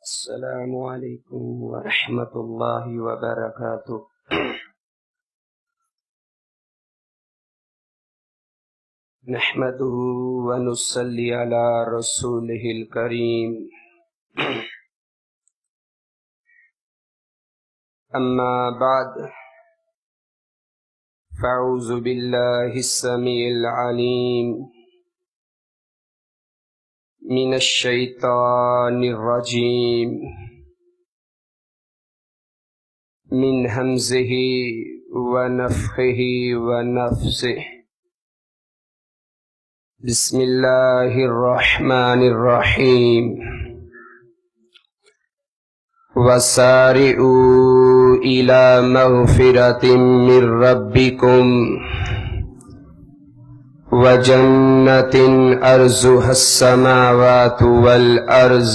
السلام علیکم ورحمۃ اللہ وبرکاتہ۔ نحمده ونصلی علی رسوله الکریم، اما بعد فاعوذ باللہ السمیع العلیم من الشیطان الرجیم، من ہمزہ ونفخہ ونفثہ۔ بسم اللہ الرحمن الرحیم۔ وسارعوا إلى مغفرة من ربكم وجنة عرضها السماوات والأرض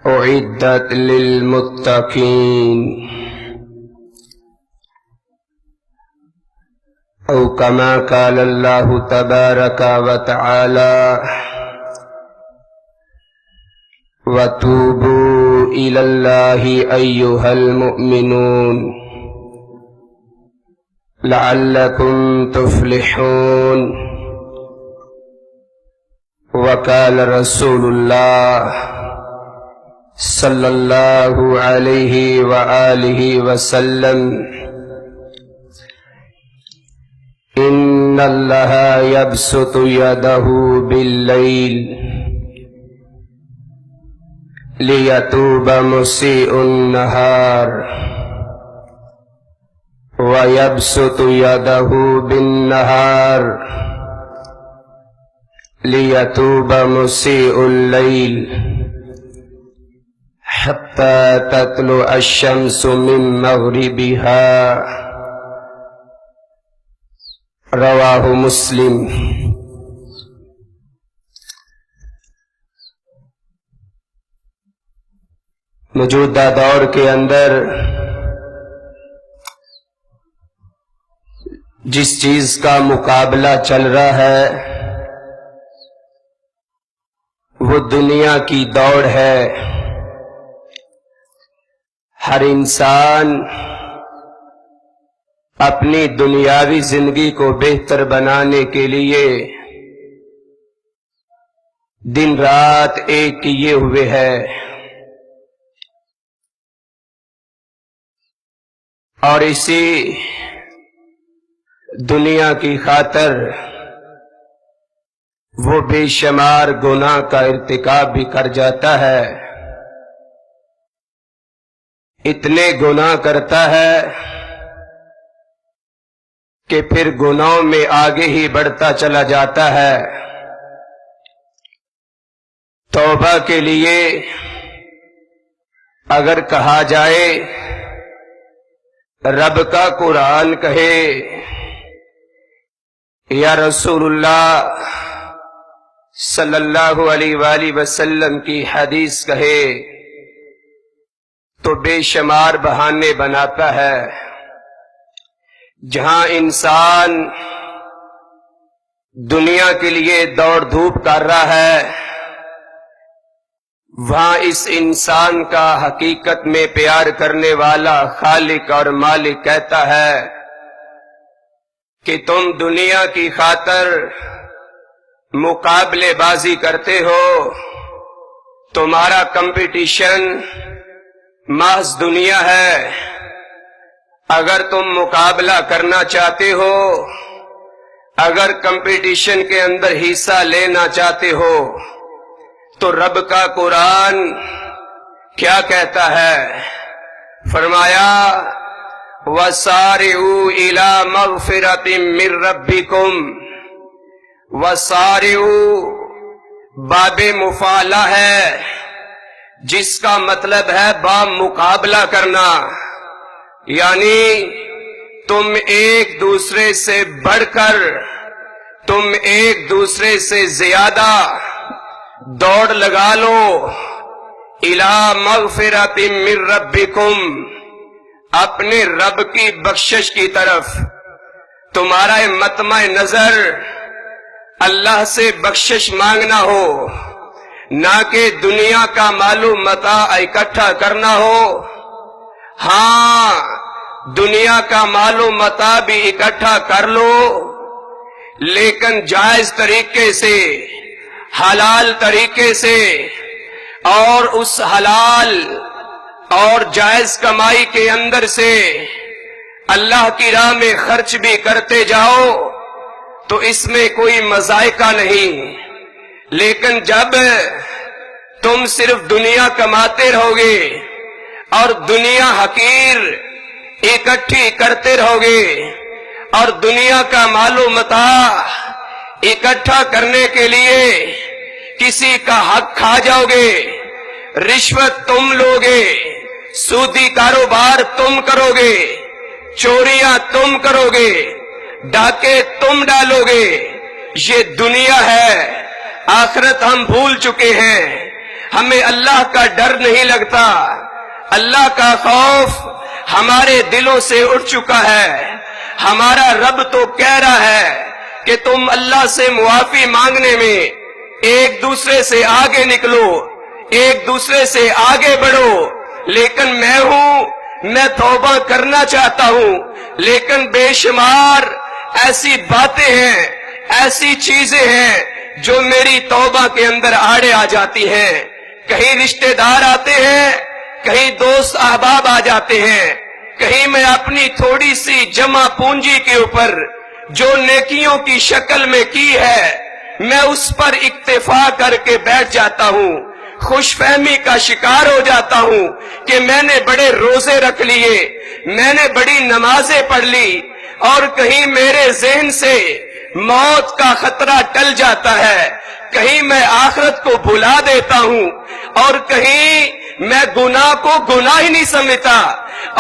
أعدت للمتقين، أو كما قال الله تبارك وتعالى: وتوبوا إلى الله أيها المؤمنون لعلكم تفلحون۔ وقال رسول الله صلى الله عليه وآله وسلم: إن الله يبسط يده بالليل ليتوب مسيء النهار، ويبسط يده بالنهار ليتوب مسيء الليل حتى تطلع الشمس من مغربها۔ رواہ مسلم۔ موجودہ دور کے اندر جس چیز کا مقابلہ چل رہا ہے وہ دنیا کی دوڑ ہے۔ ہر انسان اپنی دنیاوی زندگی کو بہتر بنانے کے لیے دن رات ایک کیے ہوئے ہے، اور اسی دنیا کی خاطر وہ بے شمار گناہ کا ارتکاب بھی کر جاتا ہے۔ اتنے گناہ کرتا ہے کہ پھر گناہوں میں آگے ہی بڑھتا چلا جاتا ہے۔ توبہ کے لیے اگر کہا جائے، رب کا قرآن کہے یا رسول اللہ صلی اللہ علیہ وآلہ وسلم کی حدیث کہے، تو بے شمار بہانے بناتا ہے۔ جہاں انسان دنیا کے لیے دوڑ دھوپ کر رہا ہے، وہاں اس انسان کا حقیقت میں پیار کرنے والا خالق اور مالک کہتا ہے کہ تم دنیا کی خاطر مقابلے بازی کرتے ہو، تمہارا کمپٹیشن محض دنیا ہے۔ اگر تم مقابلہ کرنا چاہتے ہو، اگر کمپٹیشن کے اندر حصہ لینا چاہتے ہو، تو رب کا قرآن کیا کہتا ہے؟ فرمایا: وَسَارِعُوا إِلَى مَغْفِرَةٍ مِّن رَبِّكُمْ۔ وَسَارِعُوا باب مفعلہ ہے، جس کا مطلب ہے با مقابلہ کرنا، یعنی تم ایک دوسرے سے بڑھ کر، تم ایک دوسرے سے زیادہ دوڑ لگا لو۔ اِلَى مَغْفِرَةٍ مِّن رَبِّكُمْ، اپنے رب کی بخشش کی طرف۔ تمہارا مطمع نظر اللہ سے بخشش مانگنا ہو، نہ کہ دنیا کا مال و متاع اکٹھا کرنا ہو۔ ہاں، دنیا کا مال و متاع بھی اکٹھا کر لو، لیکن جائز طریقے سے، حلال طریقے سے، اور اس حلال اور جائز کمائی کے اندر سے اللہ کی راہ میں خرچ بھی کرتے جاؤ تو اس میں کوئی مذائقہ نہیں۔ لیکن جب تم صرف دنیا کماتے رہو گے اور دنیا حقیر اکٹھی کرتے رہو گے اور دنیا کا مال و متاع اکٹھا کرنے کے لیے کسی کا حق کھا جاؤ گے، رشوت تم لوگے، سودی کاروبار تم کرو گے، چوریاں تم کرو گے، ڈاکے تم ڈالو گے، یہ دنیا ہے۔ آخرت ہم بھول چکے ہیں، ہمیں اللہ کا ڈر نہیں لگتا، اللہ کا خوف ہمارے دلوں سے اٹھ چکا ہے۔ ہمارا رب تو کہہ رہا ہے کہ تم اللہ سے معافی مانگنے میں ایک دوسرے سے آگے نکلو، ایک دوسرے سے آگے بڑھو، لیکن میں توبہ کرنا چاہتا ہوں، لیکن بے شمار ایسی باتیں ہیں، ایسی چیزیں ہیں جو میری توبہ کے اندر آڑے آ جاتی ہیں۔ کہیں رشتہ دار آتے ہیں، کہیں دوست احباب آ جاتے ہیں، کہیں میں اپنی تھوڑی سی جمع پونجی کے اوپر جو نیکیوں کی شکل میں کی ہے میں اس پر اکتفا کر کے بیٹھ جاتا ہوں، خوش فہمی کا شکار ہو جاتا ہوں کہ میں نے بڑے روزے رکھ لیے، میں نے بڑی نمازیں پڑھ لی، اور کہیں میرے ذہن سے موت کا خطرہ ٹل جاتا ہے، کہیں میں آخرت کو بھلا دیتا ہوں، اور کہیں میں گناہ کو گناہ ہی نہیں سمجھتا،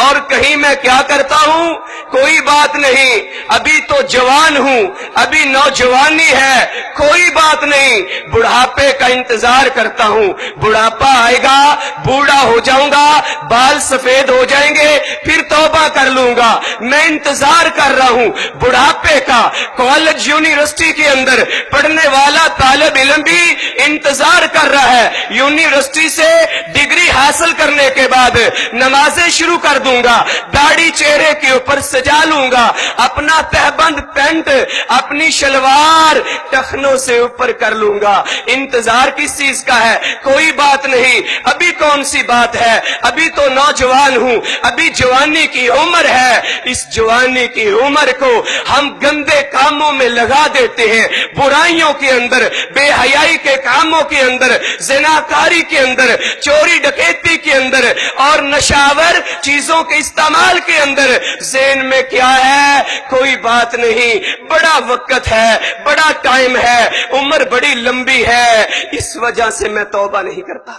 اور کہیں میں کیا کرتا ہوں، کوئی بات نہیں، ابھی تو جوان ہوں، ابھی نوجوانی ہے، کوئی بات نہیں، بڑھاپے کا انتظار کرتا ہوں، بڑھاپا آئے گا، بوڑھا ہو جاؤں گا، بال سفید ہو جائیں گے، پھر توبہ کر لوں گا۔ میں انتظار کر رہا ہوں بڑھاپے کا۔ کالج یونیورسٹی کے اندر پڑھنے والا طالب علم بھی انتظار کر رہا ہے، یونیورسٹی سے ڈگری حاصل کرنے کے بعد نمازیں شروع کر دوں گا، داڑھی چہرے کے اوپر سجا لوں گا، اپنا تہبند پینٹ، اپنی شلوار ٹخنوں سے اوپر کر لوں گا۔ انتظار کس چیز کا ہے؟ کوئی بات نہیں، ابھی کون سی بات ہے، ابھی تو نوجوان ہوں، ابھی جوانی کی عمر ہے۔ اس جوانی کی عمر کو ہم گندے کاموں میں لگا دیتے ہیں، برائیوں کے اندر، بے حیائی کے کاموں کے اندر، زناکاری کے اندر، چوری ڈکیتی کے اندر، اور نشاور چیزوں کے استعمال کے اندر۔ ذہن میں کیا ہے؟ کوئی بات نہیں، بڑا وقت ہے، بڑا ٹائم ہے، عمر بڑی لمبی ہے، اس وجہ سے میں توبہ نہیں کرتا۔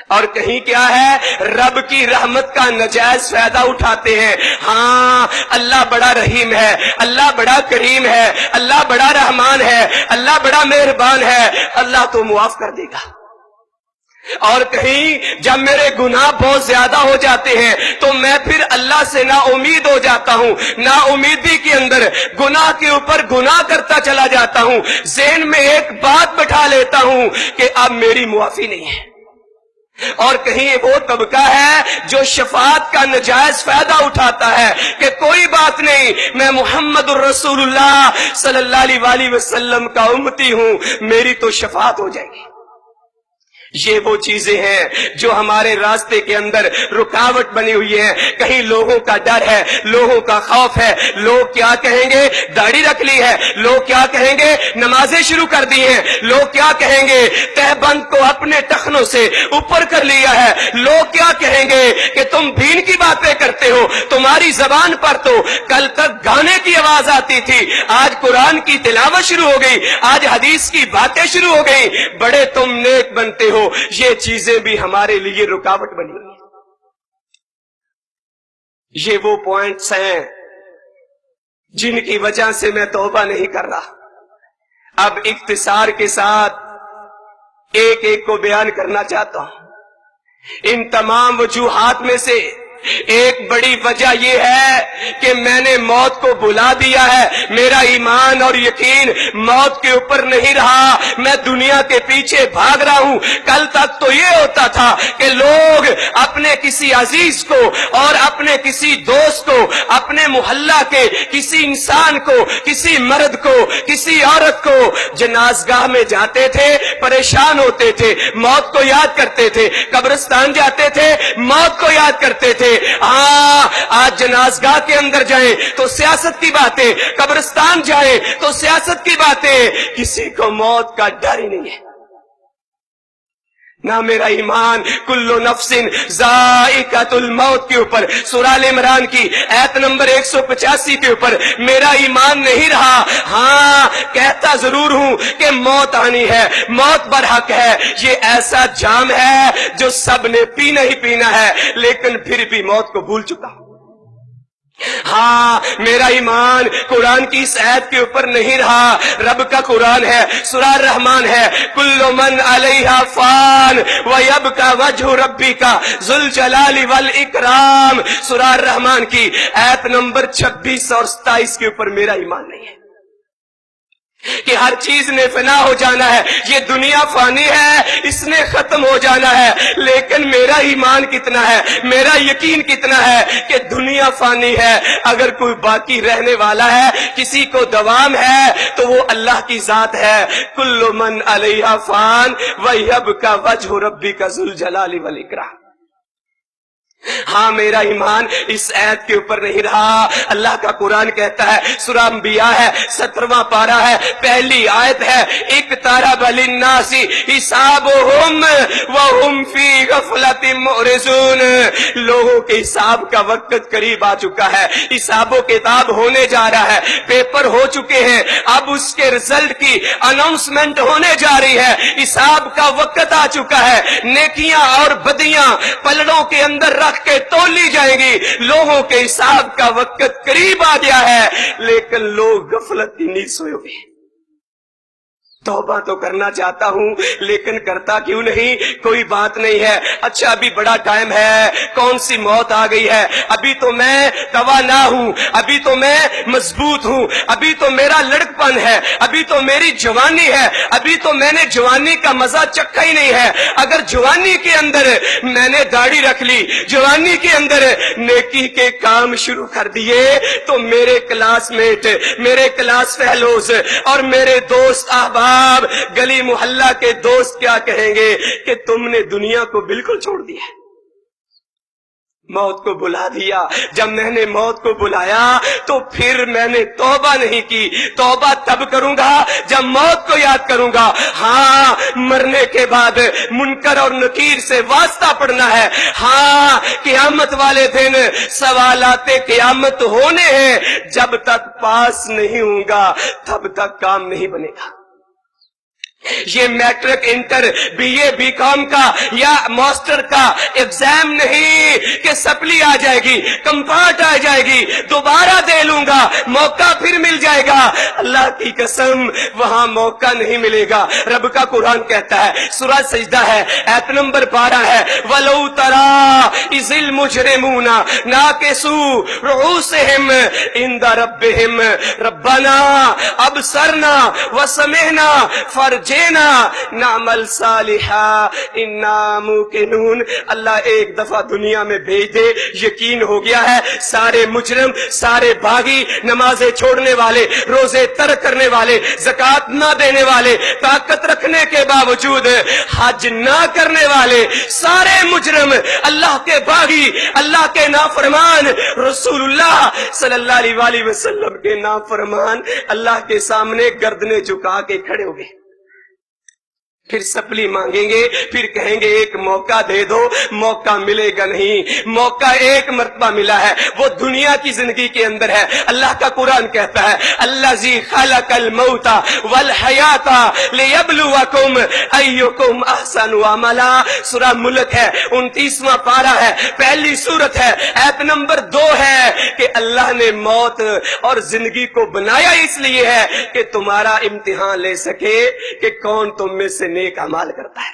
اور کہیں کیا ہے؟ رب کی رحمت کا نجائز فائدہ اٹھاتے ہیں۔ ہاں، اللہ بڑا رحیم ہے، اللہ بڑا کریم ہے، اللہ بڑا رحمان ہے، اللہ بڑا مہربان ہے، اللہ تو معاف کر دے گا۔ اور کہیں جب میرے گناہ بہت زیادہ ہو جاتے ہیں تو میں پھر اللہ سے نا امید ہو جاتا ہوں، نا امیدی کے اندر گناہ کے اوپر گناہ کرتا چلا جاتا ہوں، ذہن میں ایک بات بٹھا لیتا ہوں کہ اب میری معافی نہیں ہے۔ اور کہیں وہ طبقہ ہے جو شفاعت کا نجائز فائدہ اٹھاتا ہے کہ کوئی بات نہیں، میں محمد الرسول اللہ صلی اللہ علیہ وآلہ وسلم کا امتی ہوں، میری تو شفاعت ہو جائے گی۔ یہ وہ چیزیں ہیں جو ہمارے راستے کے اندر رکاوٹ بنی ہوئی ہے۔ کہیں لوگوں کا ڈر ہے، لوگوں کا خوف ہے، لوگ کیا کہیں گے، داڑھی رکھ لی ہے، لوگ کیا کہیں گے، نمازیں شروع کر دی ہیں، لوگ کیا کہیں گے، تہبند کو اپنے ٹخنوں سے اوپر کر لیا ہے، لوگ کیا کہیں گے کہ تم دین کی باتیں کرتے ہو، تمہاری زبان پر تو کل تک گانے کی آواز آتی تھی، آج قرآن کی تلاوت شروع ہو گئی، آج حدیث کی باتیں شروع ہو گئی، بڑے تم نیک بنتے ہو۔ یہ چیزیں بھی ہمارے لیے رکاوٹ بنی ہوئی ہیں۔ یہ وہ پوائنٹس ہیں جن کی وجہ سے میں توبہ نہیں کر رہا۔ اب اختصار کے ساتھ ایک ایک کو بیان کرنا چاہتا ہوں۔ ان تمام وجوہات میں سے ایک بڑی وجہ یہ ہے کہ میں نے موت کو بلا دیا ہے، میرا ایمان اور یقین موت کے اوپر نہیں رہا، میں دنیا کے پیچھے بھاگ رہا ہوں۔ کل تک تو یہ ہوتا تھا کہ لوگ اپنے کسی عزیز کو اور اپنے کسی دوست کو، اپنے محلہ کے کسی انسان کو، کسی مرد کو، کسی عورت کو جنازگاہ میں جاتے تھے، پریشان ہوتے تھے، موت کو یاد کرتے تھے، قبرستان جاتے تھے، موت کو یاد کرتے تھے۔ ہاں آج جنازگاہ کے اندر جائیں تو سیاست کی باتیں، قبرستان جائیں تو سیاست کی باتیں، کسی کو موت کا ڈر ہی نہیں ہے۔ نہ میرا ایمان کل نفس ذائقۃ الموت کے اوپر، سورہ ال عمران کی آیت نمبر 185 کے اوپر میرا ایمان نہیں رہا۔ ہاں کہتا ضرور ہوں کہ موت آنی ہے، موت برحق ہے، یہ ایسا جام ہے جو سب نے پینا ہی پینا ہے، لیکن پھر بھی موت کو بھول چکا ہوں۔ ہاں میرا ایمان قرآن کی اس آیت کے اوپر نہیں رہا، رب کا قرآن ہے، سورہ الرحمن ہے، کل من علیہا فان ویبقی وجہ ربک ذو الجلال والاکرام، سورہ الرحمن کی آیت نمبر 26 اور 27 کے اوپر میرا ایمان نہیں ہے کہ ہر چیز نے فنا ہو جانا ہے، یہ دنیا فانی ہے، اس نے ختم ہو جانا ہے، لیکن میرا ایمان کتنا ہے، میرا یقین کتنا ہے کہ دنیا فانی ہے، اگر کوئی باقی رہنے والا ہے، کسی کو دوام ہے تو وہ اللہ کی ذات ہے۔ کل من علیہا فان ویبقی وجہ ربک ذو الجلال والاکرام۔ ہاں میرا ایمان اس آیت کے اوپر نہیں رہا۔ اللہ کا قرآن کہتا ہے، سورہ انبیاء ہے، 17واں پارہ ہے، پہلی آیت ہے، اقترب للناس حسابهم وهم فی غفلۃ معرضون، لوگوں کے حساب کا وقت قریب آ چکا ہے، حساب و کتاب ہونے جا رہا ہے، پیپر ہو چکے ہیں، اب اس کے رزلٹ کی اناؤنسمنٹ ہونے جا رہی ہے، حساب کا وقت آ چکا ہے، نیکیاں اور بدیاں پلڑوں کے اندر رکھ کے تولی جائیں گی، لوگوں کے حساب کا وقت قریب آ گیا ہے، لیکن لوگ غفلت کی نیند سوئے ہوئے۔ توبہ تو کرنا چاہتا ہوں لیکن کرتا کیوں نہیں؟ کوئی بات نہیں ہے، اچھا ابھی بڑا ٹائم ہے، کون سی موت آ گئی ہے، ابھی تو میں توانا ہوں، ابھی تو میں مضبوط ہوں، ابھی تو میرا لڑکپن ہے، ابھی تو میری جوانی ہے، ابھی تو میں نے جوانی کا مزہ چکھا ہی نہیں ہے۔ اگر جوانی کے اندر میں نے داڑھی رکھ لی، جوانی کے اندر نیکی کے کام شروع کر دیے، تو میرے کلاس میٹ، میرے کلاس فیلوز اور میرے دوست احباب، گلی محلہ کے دوست کیا کہیں گے کہ تم نے دنیا کو بالکل چھوڑ دیا، موت کو بلا دیا۔ جب میں نے موت کو بلایا تو پھر میں نے توبہ نہیں کی، توبہ تب کروں گا جب موت کو یاد کروں گا۔ ہاں مرنے کے بعد منکر اور نکیر سے واسطہ پڑنا ہے، ہاں قیامت والے دن سوالات قیامت ہونے ہیں، جب تک پاس نہیں ہوں گا تب تک کام نہیں بنے گا۔ یہ matric, inter, B A, B com کا یا ماسٹر کا ایگزام نہیں کہ سپلی آ جائے گی، کمپارٹ آ جائے گی، دوبارہ دے لوں گا، موقع پھر مل جائے گا۔ اللہ کی قسم وہاں موقع نہیں ملے گا۔ رب کا قرآن کہتا ہے، سورہ سجدہ ہے، آیت نمبر 12 ہے، وَلَوْ تَرَىٰ إِذِ الْمُجْرِمُونَ نَاكِسُو رُءُوسِهِمْ عِندَ رَبِّهِمْ رَبَّنَا أَبْصَرْنَا وَسَمِعْنَا فَارْجِعْنَا نعمل صالحا انا موقنون۔ اللہ ایک دفعہ دنیا میں بھیج دے، یقین ہو گیا ہے سارے مجرم، سارے باغی، نمازیں چھوڑنے والے، روزے ترک کرنے والے، زکوٰۃ نہ دینے والے، طاقت رکھنے کے باوجود حج نہ کرنے والے، سارے مجرم، اللہ کے باغی، اللہ کے نافرمان، رسول اللہ صلی اللہ علیہ وآلہ وسلم کے نافرمان اللہ کے سامنے گردنیں جھکا کے کھڑے ہو گئے، پھر سپلی مانگیں گے، پھر کہیں گے ایک موقع دے دو، موقع ملے گا نہیں۔ موقع ایک مرتبہ ملا ہے، وہ دنیا کی زندگی کے اندر ہے۔ اللہ کا قرآن کہتا ہے، الذی خلق الموت والحیات لیبلوکم ایکم احسن عملا، سورہ ملک ہے، 29واں پارہ ہے، پہلی سورت ہے، آیت نمبر 2 ہے کہ اللہ نے موت اور زندگی کو بنایا اس لیے ہے کہ تمہارا امتحان لے سکے کہ کون تم میں سے نیک اعمال کرتا ہے،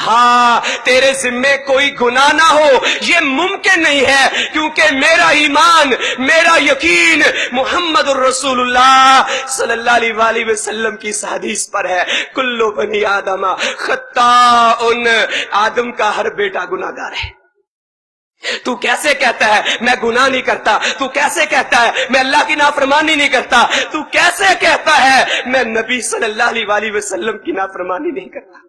ہاں تیرے ذمے کوئی گناہ نہ ہو یہ ممکن نہیں ہے، کیونکہ میرا ایمان، میرا یقین محمد الرسول اللہ صلی اللہ علیہ وآلہ وسلم کی اس حدیث پر ہے، کلو بنی آدم خطاء، آدم کا ہر بیٹا گناہ گار ہے۔ تو کیسے کہتا ہے میں گناہ نہیں کرتا؟ تو کیسے کہتا ہے میں اللہ کی نافرمانی نہیں کرتا؟ تو کیسے کہتا ہے میں نبی صلی اللہ علیہ وآلہ وسلم کی نافرمانی نہیں کرتا؟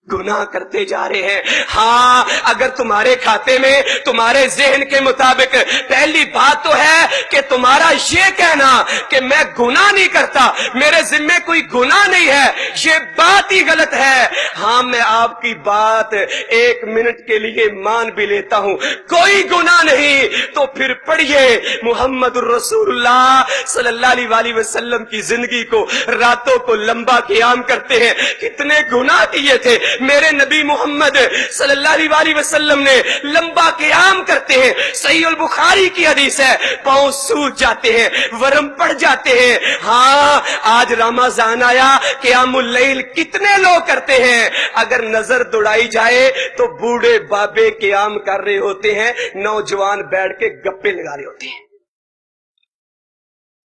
گناہ کرتے جا رہے ہیں۔ ہاں اگر تمہارے کھاتے میں تمہارے ذہن کے مطابق پہلی بات تو ہے کہ تمہارا یہ کہنا کہ میں گناہ نہیں کرتا، میرے ذمے کوئی گناہ نہیں ہے، یہ بات ہی غلط ہے۔ ہاں میں آپ کی بات ایک منٹ کے لیے مان بھی لیتا ہوں، کوئی گناہ نہیں، تو پھر پڑھیے محمد الرسول اللہ صلی اللہ علیہ وآلہ وسلم کی زندگی کو، راتوں کو لمبا قیام کرتے ہیں، کتنے گناہ کیے تھے میرے نبی محمد صلی اللہ علیہ وآلہ وسلم نے، لمبا قیام کرتے ہیں۔ صحیح البخاری کی حدیث ہے، پاؤں سوج جاتے ہیں، ورم پڑ جاتے ہیں۔ ہاں آج رمضان آیا، قیام اللیل کتنے لوگ کرتے ہیں؟ اگر نظر دوڑائی جائے تو بوڑھے بابے قیام کر رہے ہوتے ہیں، نوجوان بیٹھ کے گپے لگا رہے ہوتے ہیں۔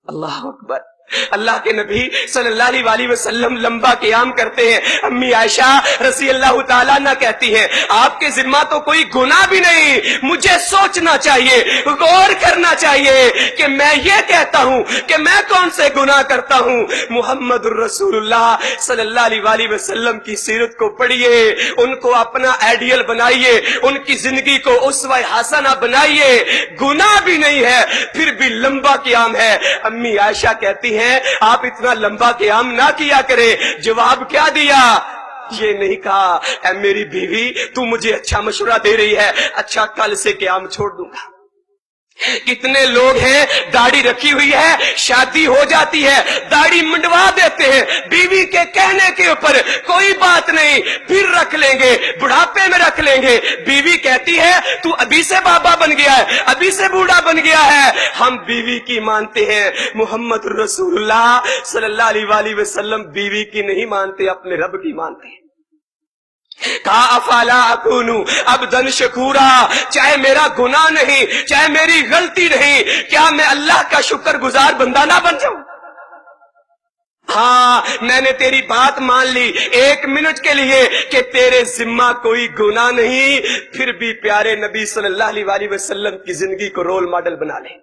اللہ اکبر۔ اللہ کے نبی صلی اللہ علیہ وآلہ وسلم لمبا قیام کرتے ہیں۔ امی عائشہ رضی اللہ تعالیٰ عنہ کہتی ہیں آپ کے ذمہ تو کوئی گناہ بھی نہیں، مجھے سوچنا چاہیے، غور کرنا چاہیے کہ میں یہ کہتا ہوں کہ میں کون سے گناہ کرتا ہوں۔ محمد الرسول اللہ صلی اللہ علیہ وآلہ وسلم کی سیرت کو پڑھیے، ان کو اپنا آئیڈیل بنائیے، ان کی زندگی کو اسوہ حسنہ بنائیے۔ گناہ بھی نہیں ہے پھر بھی لمبا قیام ہے۔ امی عائشہ کہتی ہیں آپ اتنا لمبا قیام نہ کیا کرے۔ جواب کیا دیا؟ یہ نہیں کہا اے میری بیوی تو مجھے اچھا مشورہ دے رہی ہے، اچھا کل سے قیام چھوڑ دوں گا۔ کتنے لوگ ہیں داڑھی رکھی ہوئی ہے، شادی ہو جاتی ہے داڑھی منڈوا دیتے ہیں، بیوی کے کہنے کے اوپر کوئی بات نہیں، پھر رکھ لیں گے، بڑھاپے میں رکھ لیں گے۔ بیوی کہتی ہے تو ابھی سے بابا بن گیا ہے، ابھی سے بوڑھا بن گیا ہے۔ ہم بیوی کی مانتے ہیں، محمد رسول اللہ صلی اللہ علیہ وآلہ وسلم بیوی کی نہیں مانتے، اپنے رب کی مانتے ہیں۔ کہا افلا اکونو عبدا شکورا، چاہے میرا گناہ نہیں، چاہے میری غلطی نہیں، کیا میں اللہ کا شکر گزار بندہ نہ بن جاؤں؟ ہاں میں نے تیری بات مان لی ایک منٹ کے لیے کہ تیرے ذمہ کوئی گناہ نہیں، پھر بھی پیارے نبی صلی اللہ علیہ وآلہ وسلم کی زندگی کو رول ماڈل بنا لے۔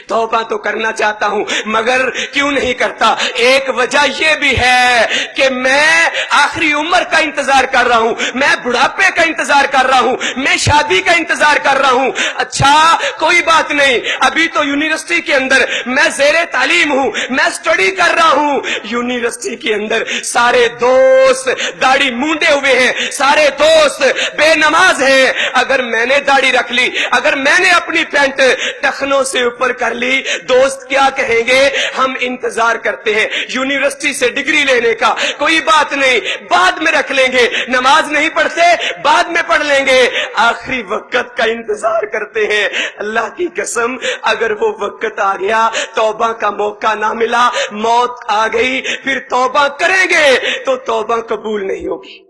توبہ تو کرنا چاہتا ہوں مگر کیوں نہیں کرتا؟ ایک وجہ یہ بھی ہے کہ میں آخری عمر کا انتظار کر رہا ہوں، میں بڑھاپے کا انتظار کر رہا ہوں، میں شادی کا انتظار کر رہا ہوں۔ اچھا کوئی بات نہیں، ابھی تو یونیورسٹی کے اندر میں زیر تعلیم ہوں، میں اسٹڈی کر رہا ہوں۔ یونیورسٹی کے اندر سارے دوست داڑھی مونڈے ہوئے ہیں، سارے دوست بے نماز ہیں۔ اگر میں نے داڑھی رکھ لی، اگر میں نے اپنی پینٹ ٹخنوں سے اوپر کر لی، دوست کیا کہیں گے؟ ہم انتظار کرتے ہیں یونیورسٹی سے ڈگری لینے کا، کوئی بات نہیں بعد میں رکھ لیں گے، نماز نہیں پڑھتے بعد میں پڑھ لیں گے، آخری وقت کا انتظار کرتے ہیں۔ اللہ کی قسم اگر وہ وقت آ گیا، توبہ کا موقع نہ ملا، موت آ گئی، پھر توبہ کریں گے تو توبہ قبول نہیں ہوگی۔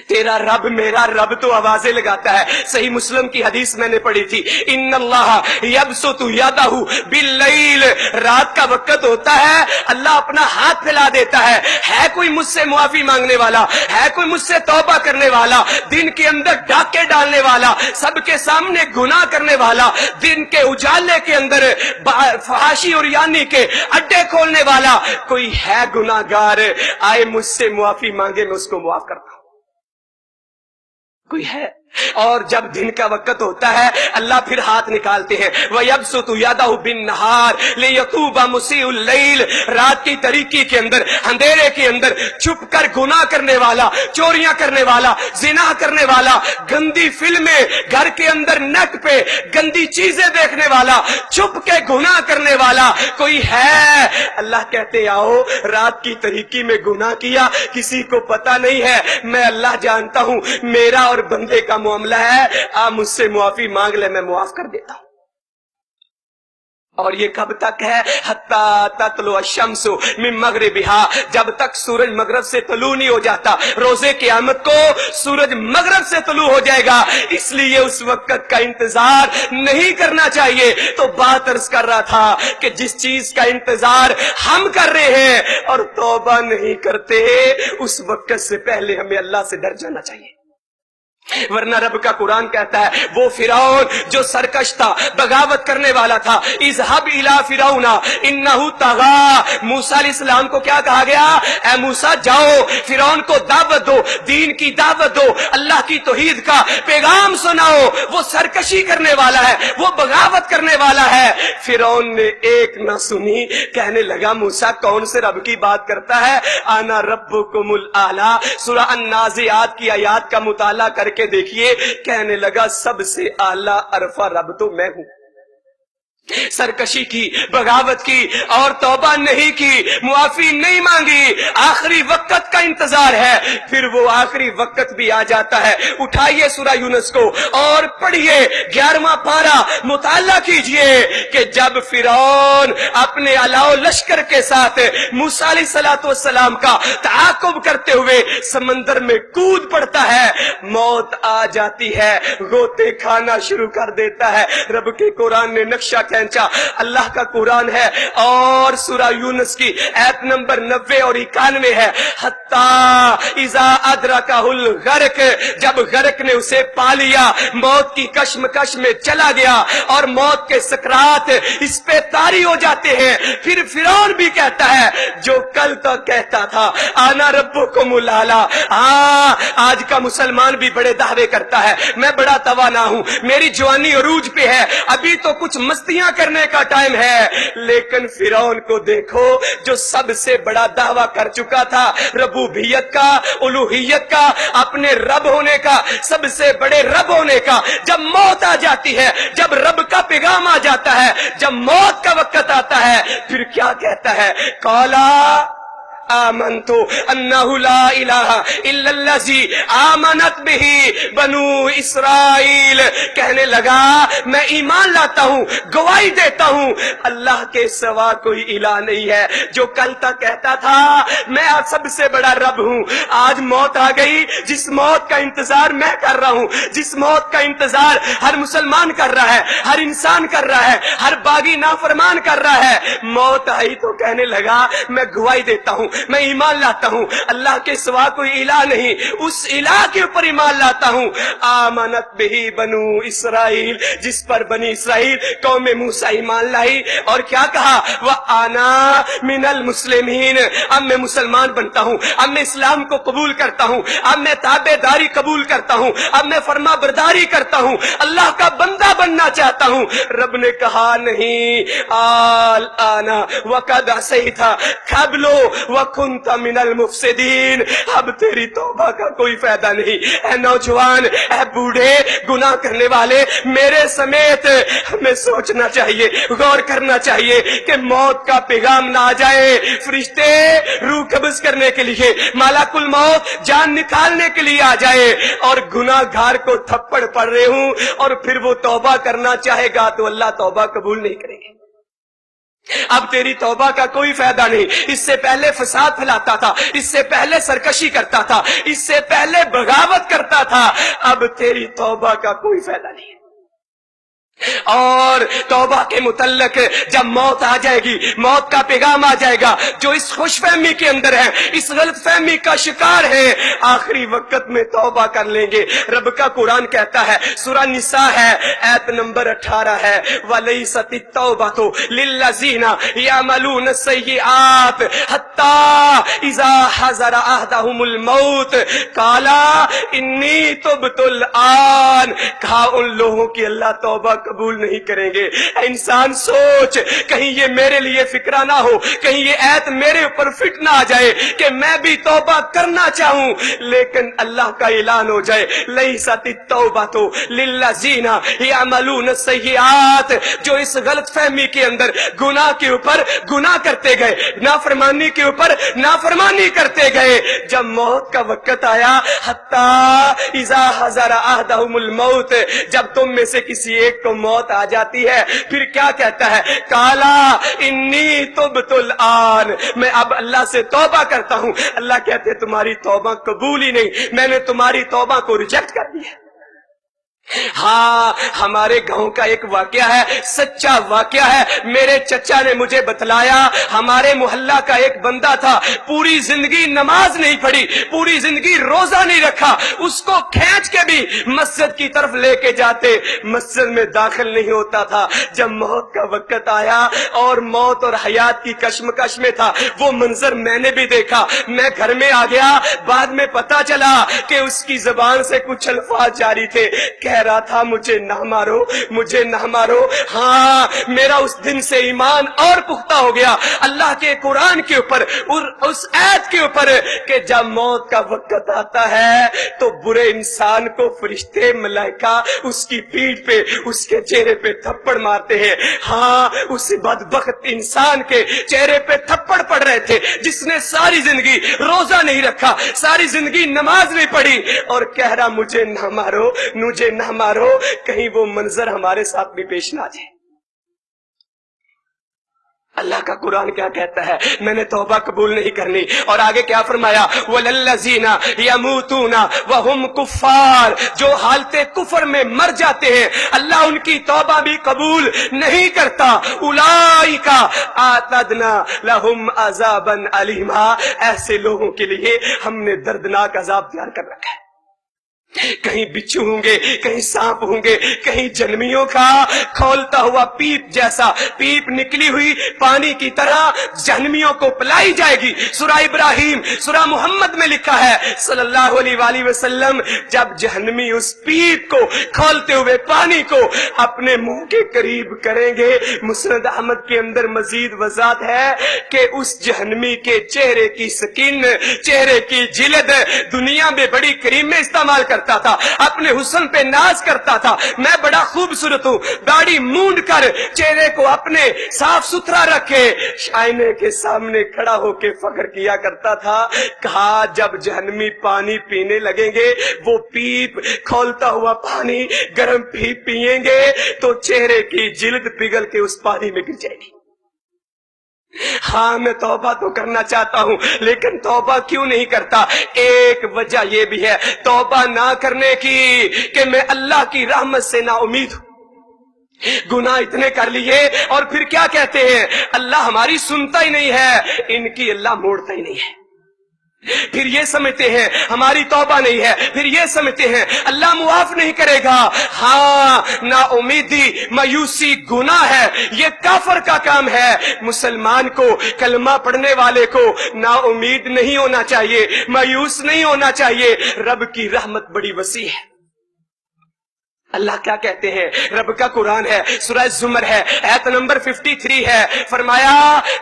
تیرا رب میرا رب تو آوازیں لگاتا ہے۔ صحیح مسلم کی حدیث میں نے پڑھی تھی، ان اللہ یبسط یدہ باللیل، رات کا وقت ہوتا ہے اللہ اپنا ہاتھ پھیلا دیتا ہے کوئی مجھ سے معافی مانگنے والا، ہے کوئی مجھ سے توبہ کرنے والا، دن کے اندر ڈاکے ڈالنے والا، سب کے سامنے گناہ کرنے والا، دن کے اجالے کے اندر فحاشی اور یعنی کے اڈے کھولنے والا، کوئی ہے گناہ گار آئے مجھ سے معافی مانگے، میں اس کو معاف کرتا ہوں۔ کوئی ہے؟ اور جب دن کا وقت ہوتا ہے اللہ پھر ہاتھ نکالتے ہیں، وَيَبْسُطُ يَدَهُ بِالنَّهَارِ لِيَتُوبَ مُسِيءُ اللَّيْلِ، رات کی تاریکی کے اندر، اندھیرے کے اندر چھپ کر گناہ کرنے والا، چوریاں کرنے والا، زنا کرنے والا، گندی فلمیں گھر کے اندر نیٹ پہ گندی چیزیں دیکھنے والا، چھپ کے گناہ کرنے والا کوئی ہے؟ اللہ کہتے آؤ رات کی تاریکی میں گناہ کیا، کسی کو پتہ نہیں ہے، میں اللہ جانتا ہوں، میرا اور بندے کا معاملہ ہے، آپ مجھ سے معافی مانگ لے میں معاف کر دیتا ہوں۔ اور یہ کب تک ہے؟ حتی تطلع الشمس من مغربہا، جب تک سورج مغرب سے طلوع نہیں ہو جاتا۔ روزے قیامت کو سورج مغرب سے طلوع ہو جائے گا، اس لیے اس وقت کا انتظار نہیں کرنا چاہیے۔ تو بات عرض کر رہا تھا کہ جس چیز کا انتظار ہم کر رہے ہیں اور توبہ نہیں کرتے، اس وقت سے پہلے ہمیں اللہ سے ڈر جانا چاہیے، ورنہ رب کا قرآن کہتا ہے وہ فرعون جو سرکش تھا، بغاوت کرنے والا تھا، اذهب الى فرعون انه طغى، موسیٰ علیہ السلام کو کیا کہا گیا؟ اے موسیٰ جاؤ فرعون کو دعوت دو، دین کی دعوت دو، اللہ کی توحید کا پیغام سناؤ، وہ سرکشی کرنے والا ہے، وہ بغاوت کرنے والا ہے۔ فرعون نے ایک نہ سنی، کہنے لگا موسیٰ کون سے رب کی بات کرتا ہے؟ انا ربکم الاعلی، سورہ النازعات کی آیات کا مطالعہ کر کے دیکھیے، کہنے لگا سب سے اعلیٰ عرفہ رب تو میں ہوں۔ سرکشی کی، بغاوت کی اور توبہ نہیں کی، معافی نہیں مانگی، آخری وقت کا انتظار ہے۔ پھر وہ آخری وقت بھی آ جاتا ہے۔ اٹھائیے سورہ یونس کو اور پڑھیے 11واں پارہ، مطالعہ کیجئے کہ جب فرعون اپنے علاؤ لشکر کے ساتھ موسیٰ علیہ السلام کا تعاقب کرتے ہوئے سمندر میں کود پڑتا ہے، موت آ جاتی ہے، غوطے کھانا شروع کر دیتا ہے۔ رب کے قرآن نے نقشہ کھینچا، اللہ کا قرآن ہے اور سورہ یونس کی ایت نمبر 90 اور 91 ہے، حتی اذا ادرکہ الغرق، جب غرق نے اسے پا لیا، موت کی کشمکش میں چلا گیا اور موت کے سکرات اس پہ طاری ہو جاتے ہیں۔ پھر فرعون بھی کہتا ہے جو کل تک کہتا تھا انا ربکم الاعلی، ہاں آج کا مسلمان بھی بڑے دعوے کرتا ہے میں بڑا توانا ہوں، میری جوانی عروج پہ ہے، ابھی تو کچھ مستیاں کرنے کا ٹائم ہے، لیکن فرعون کو دیکھو جو سب سے بڑا دعویٰ کر چکا تھا، ربوبیت کا، الوہیت کا، اپنے رب ہونے کا، سب سے بڑے رب ہونے کا، جب موت آ جاتی ہے، جب رب کا پیغام آ جاتا ہے، جب موت کا وقت آتا ہے، پھر کیا کہتا ہے؟ قالا آمنت انہ لا الہ الا الذی آمنت بہ بنو اسرائیل، کہنے لگا میں ایمان لاتا ہوں، گواہی دیتا ہوں اللہ کے سوا کوئی الہ نہیں ہے۔ جو کل تک کہتا تھا میں سب سے بڑا رب ہوں، آج موت آ گئی، جس موت کا انتظار میں کر رہا ہوں، جس موت کا انتظار ہر مسلمان کر رہا ہے، ہر انسان کر رہا ہے، ہر باغی نافرمان کر رہا ہے، موت آئی تو کہنے لگا میں گواہی دیتا ہوں، میں ایمان لاتا ہوں اللہ کے سوا کوئی الہ نہیں، اس الہ کے اوپر ایمان لاتا ہوں۔ آمنت بہی بنو اسرائیل، جس پر بنی اسرائیل قوم موسیٰ ایمان لائی، اور کیا کہا؟ وَأَنَا مِنَ الْمُسْلِمِينَ، اب میں مسلمان بنتا ہوں، اب میں اسلام کو قبول کرتا ہوں، اب میں تابع داری قبول کرتا ہوں، اب میں فرما برداری کرتا ہوں، اللہ کا بندہ بننا چاہتا ہوں۔ رب نے کہا نہیں، آلآنا وقد عصیت قبل وکنت من المفسدین، اب تیری توبہ کا کوئی فائدہ نہیں۔ اے نوجوان، اے بوڑھے، گناہ کرنے والے، میرے سمیت ہمیں سوچنا چاہیے، غور کرنا چاہیے کہ موت کا پیغام نہ آ جائے، فرشتے روح قبض کرنے کے لیے، ملک الموت جان نکالنے کے لیے آ جائے اور گناہ گار کو تھپڑ پڑ رہے ہوں، اور پھر وہ توبہ کرنا چاہے گا تو اللہ توبہ قبول نہیں کرے گا۔ اب تیری توبہ کا کوئی فائدہ نہیں۔ اس سے پہلے فساد پھیلاتا تھا، اس سے پہلے سرکشی کرتا تھا، اس سے پہلے بغاوت کرتا تھا، اب تیری توبہ کا کوئی فائدہ نہیں۔ اور توبہ کے متعلق جب موت آ جائے گی، موت کا پیغام آ جائے گا، جو اس خوش فہمی کے اندر ہے، اس غلط فہمی کا شکار ہے، آخری وقت میں توبہ کر لیں گے۔ رب کا قرآن کہتا ہے، سورہ نساء ہے، ایت نمبر 18 ہے، وَلَيْسَتِ التَّوْبَةُ لِلَّذِينَ يَعْمَلُونَ السَّيِّئَاتِ حَتَّى إِذَا حَضَرَ أَحَدَهُمُ الْمَوْتُ قَالَ إِنِّي تُبْتُ الْآنَ، کہا ان لوگوں کی اللہ توبہ قبول نہیں کریں گے۔ اے انسان سوچ، کہیں یہ میرے لیے فکرہ نہ ہو، کہیں یہ ایت میرے اوپر فٹ نہ آ جائے کہ میں بھی توبہ کرنا چاہوں، لیکن اللہ کا اعلان ہو جائے لیست التوبۃ للذین یعملون السیئات، جو اس غلط فہمی کے اندر گناہ کے اوپر گناہ کرتے گئے، نافرمانی کے اوپر نافرمانی کرتے گئے، جب موت کا وقت آیا، حتی اذا حضر احدہم الموت، جب تم میں سے کسی ایک کو موت آ جاتی ہے پھر کیا کہتا ہے؟ کالا انی تبت الآن، میں اب اللہ سے توبہ کرتا ہوں۔ اللہ کہتے تمہاری توبہ قبول ہی نہیں، میں نے تمہاری توبہ کو ریجیکٹ کر دیا۔ ہاں، ہمارے گاؤں کا ایک واقعہ ہے، سچا واقعہ ہے، میرے چچا نے مجھے بتلایا۔ ہمارے محلہ کا ایک بندہ تھا، پوری زندگی نماز نہیں پڑھی، پوری زندگی روزہ نہیں رکھا، اس کو کھینچ کے بھی مسجد کی طرف لے کے جاتے، مسجد میں داخل نہیں ہوتا تھا۔ جب موت کا وقت آیا اور موت اور حیات کی کشمکش میں تھا، وہ منظر میں نے بھی دیکھا، میں گھر میں آ گیا، بعد میں پتا چلا کہ اس کی زبان سے کچھ الفاظ جاری تھے، کہہ رہا تھا مجھے نہ مارو، مجھے نہ مارو۔ ہاں، میرا اس دن سے ایمان اور پختہ ہو گیا اللہ کے قرآن کے اوپر اور اس آیت کے اوپر کہ جب موت کا وقت آتا ہے تو برے انسان کو فرشتے ملائکہ اس کی پیٹھ پہ، اس کے چہرے پہ تھپڑ مارتے ہیں۔ ہاں، اس بدبخت انسان کے چہرے پہ تھپڑ پڑ رہے تھے جس نے ساری زندگی روزہ نہیں رکھا، ساری زندگی نماز نہیں پڑھی، اور کہہ رہا مجھے نہ مارو، مجھے نہ مارو۔ کہیں وہ منظر ہمارے ساتھ بھی پیش نہ آ جائے۔ اللہ کا قرآن کیا کہتا ہے؟ میں نے توبہ قبول نہیں کرنی، اور آگے کیا فرمایا؟ وَلَلَّذِينَ يَمُوتُونَ وَهُمْ كُفَّارٌ، جو حالت کفر میں مر جاتے ہیں اللہ ان کی توبہ بھی قبول نہیں کرتا۔ اولئک اعتدنا لہم عذابا علیما، ایسے لوگوں کے لیے ہم نے دردناک عذاب تیار کر رکھا ہے۔ کہیں بچھو ہوں گے، کہیں سانپ ہوں گے، کہیں جنمیوں کا کھولتا ہوا پیپ جیسا، پیپ نکلی ہوئی پانی کی طرح جہنمیوں کو پلائی جائے گی۔ سورہ ابراہیم، سورہ محمد میں لکھا ہے صلی اللہ علیہ وآلہ وسلم، جب جہنمی اس پیپ کو کھولتے ہوئے پانی کو اپنے منہ کے قریب کریں گے، مسند احمد کے اندر مزید وضاحت ہے کہ اس جہنمی کے چہرے کی سکن، چہرے کی جلد دنیا میں بڑی کریم میں استعمال کرتا تھا، اپنے حسن پہ ناز کرتا تھا، میں بڑا خوبصورت ہوں، داڑھی مونڈ کر چہرے کو اپنے صاف ستھرا رکھے آئینے کے سامنے کھڑا ہو کے فخر کیا کرتا تھا۔ کہا جب جہنمی پانی پینے لگیں گے، وہ پیپ کھولتا ہوا پانی گرم پیپ پیئیں گے تو چہرے کی جلد پگھل کے اس پانی میں گر جائے گی۔ ہاں، میں توبہ تو کرنا چاہتا ہوں لیکن توبہ کیوں نہیں کرتا؟ ایک وجہ یہ بھی ہے توبہ نہ کرنے کی کہ میں اللہ کی رحمت سے نا امید ہوں۔ گناہ اتنے کر لیے اور پھر کیا کہتے ہیں؟ اللہ ہماری سنتا ہی نہیں ہے، ان کی اللہ موڑتا ہی نہیں ہے۔ پھر یہ سمجھتے ہیں ہماری توبہ نہیں ہے، پھر یہ سمجھتے ہیں اللہ معاف نہیں کرے گا۔ ہاں، نا امیدی، مایوسی گناہ ہے، یہ کافر کا کام ہے۔ مسلمان کو، کلمہ پڑھنے والے کو نا امید نہیں ہونا چاہیے، مایوس نہیں ہونا چاہیے۔ رب کی رحمت بڑی وسیع ہے۔ اللہ کیا کہتے ہیں؟ رب کا قرآن ہے، سورہ زمر ہے، آیت نمبر 53 ہے، فرمایا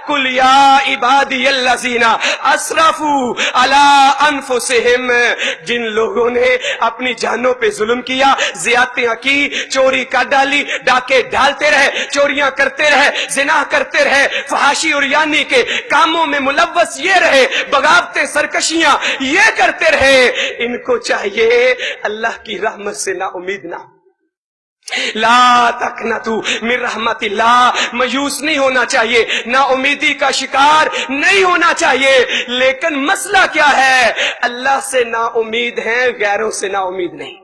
قُلْ يَا عِبَادِيَ الَّذِينَ أَسْرَفُوا عَلَىٰ أَنفُسِهِمْ، جن لوگوں نے اپنی جانوں پہ ظلم کیا، زیادتیاں کی، چوری کر ڈالی، ڈاکے ڈالتے رہے، چوریاں کرتے رہے، زنا کرتے رہے، فحاشی اور یانی کے کاموں میں ملوث یہ رہے، بغاوتیں سرکشیاں یہ کرتے رہے، ان کو چاہیے اللہ کی رحمت سے نا امید نہ ہو۔ لا تقنطوا من رحمت اللہ، مایوس نہیں ہونا چاہیے، نا امیدی کا شکار نہیں ہونا چاہیے۔ لیکن مسئلہ کیا ہے؟ اللہ سے نا امید ہیں، غیروں سے نا امید نہیں۔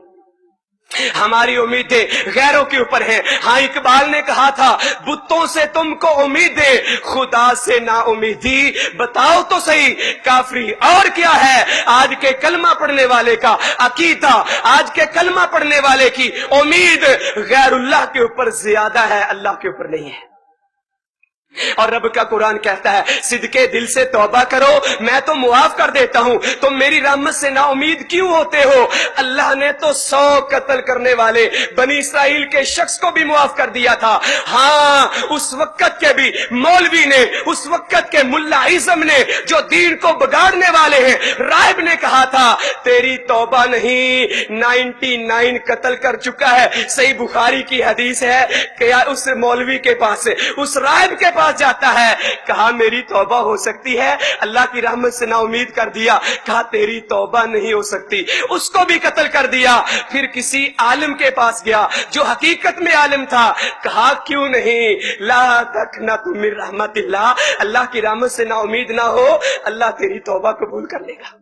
ہماری امیدیں غیروں کے اوپر ہیں۔ ہاں، اقبال نے کہا تھا بتوں سے تم کو امیدیں، خدا سے نا امیدی بتاؤ تو صحیح کافری اور کیا ہے؟ آج کے کلمہ پڑھنے والے کا عقیدہ، آج کے کلمہ پڑھنے والے کی امید غیر اللہ کے اوپر زیادہ ہے، اللہ کے اوپر نہیں ہے۔ اور رب کا قرآن کہتا ہے صدقے دل سے توبہ کرو، میں تو معاف کر دیتا ہوں، تم میری رحمت سے نا امید کیوں ہوتے ہو؟ اللہ نے تو 100 قتل کرنے والے بنی اسرائیل کے شخص کو بھی معاف کر دیا تھا۔ ہاں، اس وقت کے بھی مولوی نے، اس وقت کے ملا اعظم نے جو دین کو بگاڑنے والے ہیں، راہب نے کہا تھا تیری توبہ نہیں، 99 قتل کر چکا ہے۔ صحیح بخاری کی حدیث ہے کہ اس مولوی کے پاس، اس راہب کے پاس پاس جاتا ہے, کہا میری توبہ ہو سکتی ہے, اللہ کی رحمت سے نا امید کر دیا, کہا تیری توبہ نہیں ہو سکتی, اس کو بھی قتل کر دیا. پھر کسی عالم کے پاس گیا جو حقیقت میں عالم تھا, کہا کیوں نہیں, لا تقنط من رحمت اللہ, اللہ کی رحمت سے نا امید نہ ہو, اللہ تیری توبہ قبول کر لے گا.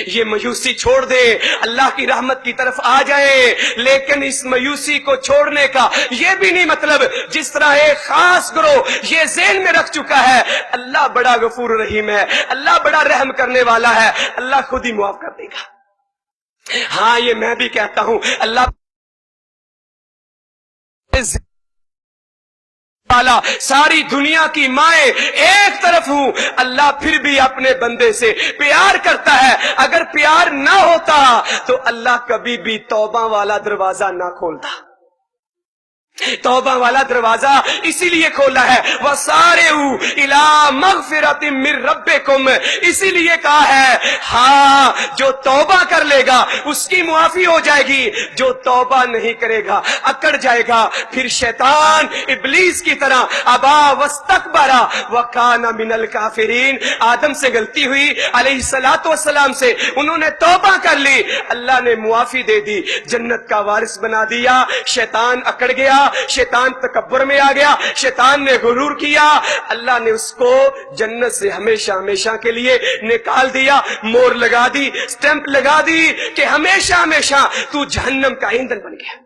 یہ مایوسی چھوڑ دے, اللہ کی رحمت کی طرف آ جائے. لیکن اس مایوسی کو چھوڑنے کا یہ بھی نہیں مطلب جس طرح ایک خاص گروہ یہ ذہن میں رکھ چکا ہے, اللہ بڑا غفور رحیم ہے, اللہ بڑا رحم کرنے والا ہے, اللہ خود ہی معاف کر دے گا. ہاں یہ میں بھی کہتا ہوں, اللہ ساری دنیا کی مائیں ایک طرف ہوں, اللہ پھر بھی اپنے بندے سے پیار کرتا ہے. اگر پیار نہ ہوتا تو اللہ کبھی بھی توبہ والا دروازہ نہ کھولتا. توبہ والا دروازہ اسی لیے کھولا ہے, وَسَارِعُوا إِلَىٰ مَغْفِرَةٍ مِّن رَبِّكُمْ, اسی لیے کہا ہے ہاں جو توبہ کر لے گا اس کی معافی ہو جائے گی, جو توبہ نہیں کرے گا اکڑ جائے گا. پھر شیطان ابلیس کی طرح ابا واستکبر وکان من الکافرین, آدم سے غلطی ہوئی علیہ الصلوۃ والسلام سے, انہوں نے توبہ کر لی, اللہ نے معافی دے دی, جنت کا وارث بنا دیا. شیطان اکڑ گیا, شیطان تکبر میں آ گیا, شیطان نے غرور کیا, اللہ نے اس کو جنت سے ہمیشہ ہمیشہ کے لیے نکال دیا, مور لگا دی, سٹیمپ لگا دی کہ ہمیشہ ہمیشہ تو جہنم کا ایندھن بن گیا.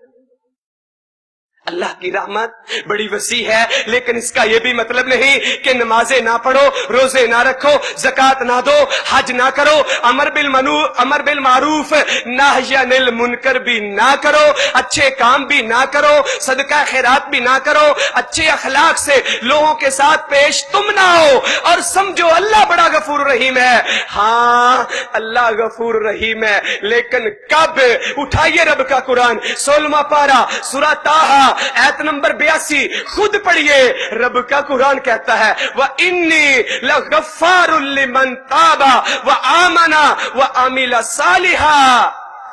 اللہ کی رحمت بڑی وسیع ہے, لیکن اس کا یہ بھی مطلب نہیں کہ نمازیں نہ پڑھو, روزے نہ رکھو, زکوٰۃ نہ دو, حج نہ کرو, امر بالمعروف نہی عن المنکر بھی نہ کرو, اچھے کام بھی نہ کرو, صدقہ خیرات بھی نہ کرو, اچھے اخلاق سے لوگوں کے ساتھ پیش تم نہ ہو, اور سمجھو اللہ بڑا غفور رحیم ہے. ہاں اللہ غفور رحیم ہے, لیکن کب؟ اٹھائیے رب کا قرآن 16واں پارہ سورہ طٰہٰ ایت نمبر 82, خود پڑھیے, رب کا قرآن کہتا ہے وَإِنِّي لَغَفَّارٌ لِمَن تَابَ وَآمَنَ وَعَمِلَ صَالِحًا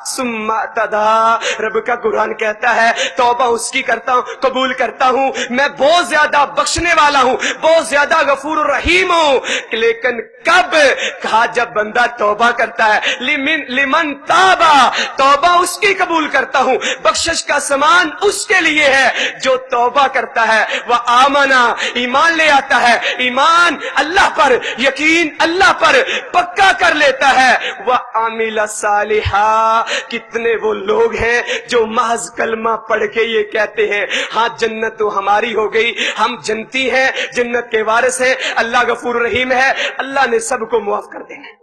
ثم اهْتَدَىٰ. رب کا قرآن کہتا ہے توبہ اس کی کرتا ہوں, قبول کرتا ہوں, میں بہت زیادہ بخشنے والا ہوں, بہت زیادہ غفور الرحیم ہوں. لیکن کب؟ کہا جب بندہ توبہ کرتا ہے. لمن تابا, توبہ اس کی قبول کرتا ہوں, بخشش کا سامان اس کے لیے ہے جو توبہ کرتا ہے. وہ آمنا, ایمان لے آتا ہے, ایمان اللہ پر, یقین اللہ پر پکا کر لیتا ہے. وہ عامل صالحا, کتنے وہ لوگ ہیں جو محض کلمہ پڑھ کے یہ کہتے ہیں ہاں جنت تو ہماری ہو گئی, ہم جنتی ہیں, جنت کے وارث ہیں, اللہ غفور رحیم ہے, اللہ نے سب کو معاف کر دینا.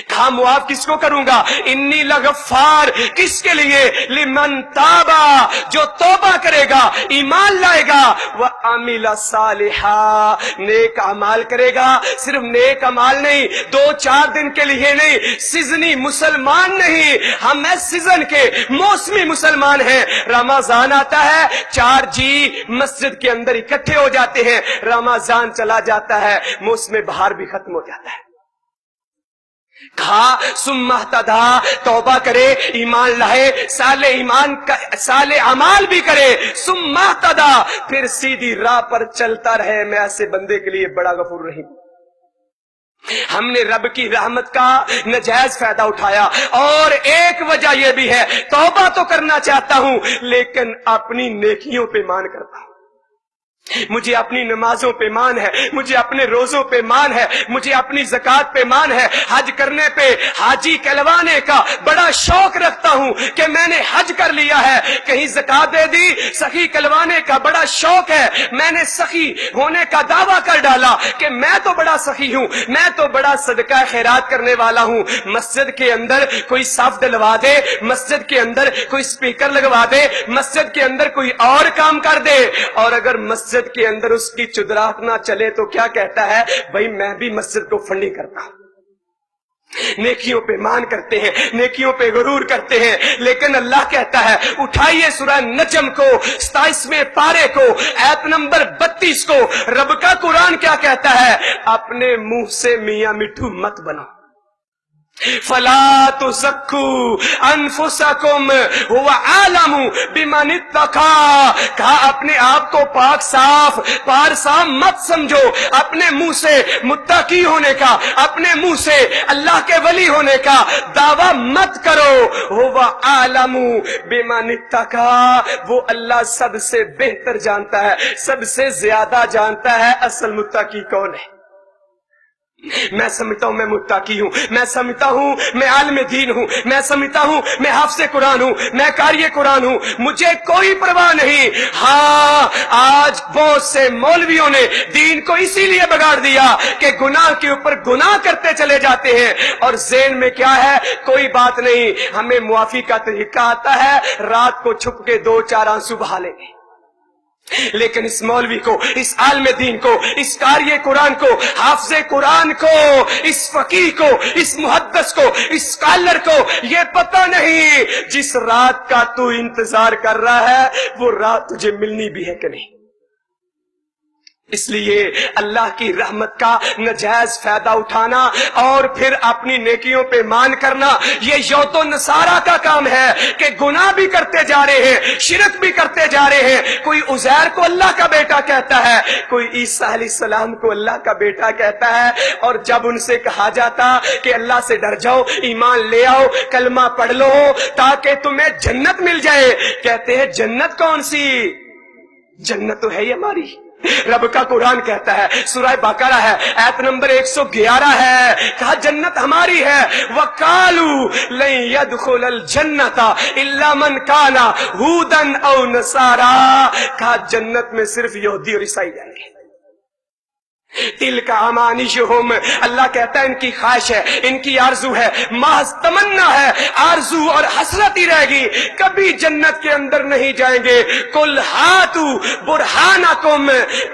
کہا معاف کس کو کروں گا؟ انی لغفار, کس کے لیے؟ لمن تابا, جو توبہ کرے گا, ایمان لائے گا, وعمل صالحا, نیک اعمال کرے گا. صرف نیک اعمال نہیں, 2-4 دن کے لیے نہیں, سیزنی مسلمان نہیں, ہم سیزن کے موسمی مسلمان ہیں. رمضان آتا ہے, 4 جی مسجد کے اندر اکٹھے ہو جاتے ہیں, رمضان چلا جاتا ہے, موسم بہار بھی ختم ہو جاتا ہے. کہا ثم اهتدىٰ, توبہ کرے, ایمان لائے, صالح اعمال بھی کرے, ثم اهتدىٰ, پھر سیدھی راہ پر چلتا رہے. میں ایسے بندے کے لیے بڑا غفور رحیم. ہم نے رب کی رحمت کا ناجائز فائدہ اٹھایا, اور ایک وجہ یہ بھی ہے توبہ تو کرنا چاہتا ہوں لیکن اپنی نیکیوں پہ مان کرتا ہوں. مجھے اپنی نمازوں پہ مان ہے, مجھے اپنے روزوں پہ مان ہے, مجھے اپنی زکوٰۃ پہ مان ہے, حج کرنے پہ حاجی کہلوانے کا بڑا شوق رکھتا ہوں کہ میں نے حج کر لیا ہے, کہیں زکوٰۃ دے دی, سخی کہلوانے کا بڑا شوق ہے, میں نے سخی ہونے کا دعویٰ کر ڈالا کہ میں تو بڑا سخی ہوں, میں تو بڑا صدقہ خیرات کرنے والا ہوں. مسجد کے اندر کوئی صف ڈلوا دے, مسجد کے اندر کوئی سپیکر لگوا دے, مسجد کے اندر کوئی اور کام کر دے, اور اگر مسجد کے اندر اس کی چدراہٹ نہ چلے تو کیا کہتا ہے؟ بھائی میں بھی مسجد کو فنڈنگ کرتا ہوں. نیکیوں پہ مان کرتے ہیں, نیکیوں پہ غرور کرتے ہیں, لیکن اللہ کہتا ہے اٹھائیے سورہ نجم کو 27ویں پارے کو ایت نمبر 32 کو, رب کا قرآن کیا کہتا ہے؟ اپنے منہ سے میاں مٹھو مت بنو. فلا تزکوا انفسکم هو اعلم بمن اتقى، کہا اپنے آپ کو پاک صاف پارسا مت سمجھو، اپنے منہ سے متقی ہونے کا، اپنے منہ سے اللہ کے ولی ہونے کا دعویٰ مت کرو۔ هو اعلم بمن اتقى، وہ اللہ سب سے بہتر جانتا ہے، سب سے زیادہ جانتا ہے اصل متقی کون ہے۔ میں سمجھتا ہوں میں متقی ہوں، میں سمجھتا ہوں میں عالم دین ہوں، میں سمجھتا ہوں میں حافظ قرآن ہوں، میں قاری قرآن ہوں، مجھے کوئی پرواہ نہیں۔ ہاں آج بہت سے مولویوں نے دین کو اسی لیے بگاڑ دیا کہ گناہ کے اوپر گناہ کرتے چلے جاتے ہیں، اور ذہن میں کیا ہے، کوئی بات نہیں، ہمیں معافی کا طریقہ آتا ہے، رات کو چھپ کے 2-4 آنسو بہا لیں گے۔ لیکن اس مولوی کو، اس عالم دین کو، اس قاری قرآن کو، حافظ قرآن کو، اس فقیہ کو، اس محدث کو، اس اسکالر کو یہ پتہ نہیں جس رات کا تو انتظار کر رہا ہے وہ رات تجھے ملنی بھی ہے کہ نہیں۔ اس لیے اللہ کی رحمت کا ناجائز فائدہ اٹھانا اور پھر اپنی نیکیوں پہ مان کرنا، یہ یہود و نصارہ کا کام ہے کہ گناہ بھی کرتے جا رہے ہیں، شرک بھی کرتے جا رہے ہیں۔ کوئی عزیر کو اللہ کا بیٹا کہتا ہے، کوئی عیسیٰ علیہ السلام کو اللہ کا بیٹا کہتا ہے، اور جب ان سے کہا جاتا کہ اللہ سے ڈر جاؤ، ایمان لے آؤ، کلمہ پڑھ لو تاکہ تمہیں جنت مل جائے، کہتے ہیں جنت کون سی؟ جنت تو ہے ہی ہماری۔ رب کا قرآن کہتا ہے، سورہ بقرہ ہے، آیت نمبر 111 ہے، کہا جنت ہماری ہے۔ وَقَالُوا لَن يَدْخُلَ الْجَنَّةَ إِلَّا مَنْ كَانَ هُودًا أَوْ نَصَارَىٰ، کہا جنت میں صرف یہودی اور عیسائی جائیں گے۔ تِلْكَ أَمَانِيُّهُمْ، اللہ کہتا ہے ان کی خواہش ہے، ان کی آرزو ہے، محض تمنا ہے، آرزو اور حسرت ہی رہے گی، کبھی جنت کے اندر نہیں جائیں گے۔ قُلْ هَاتُوا بُرْهَانَكُمْ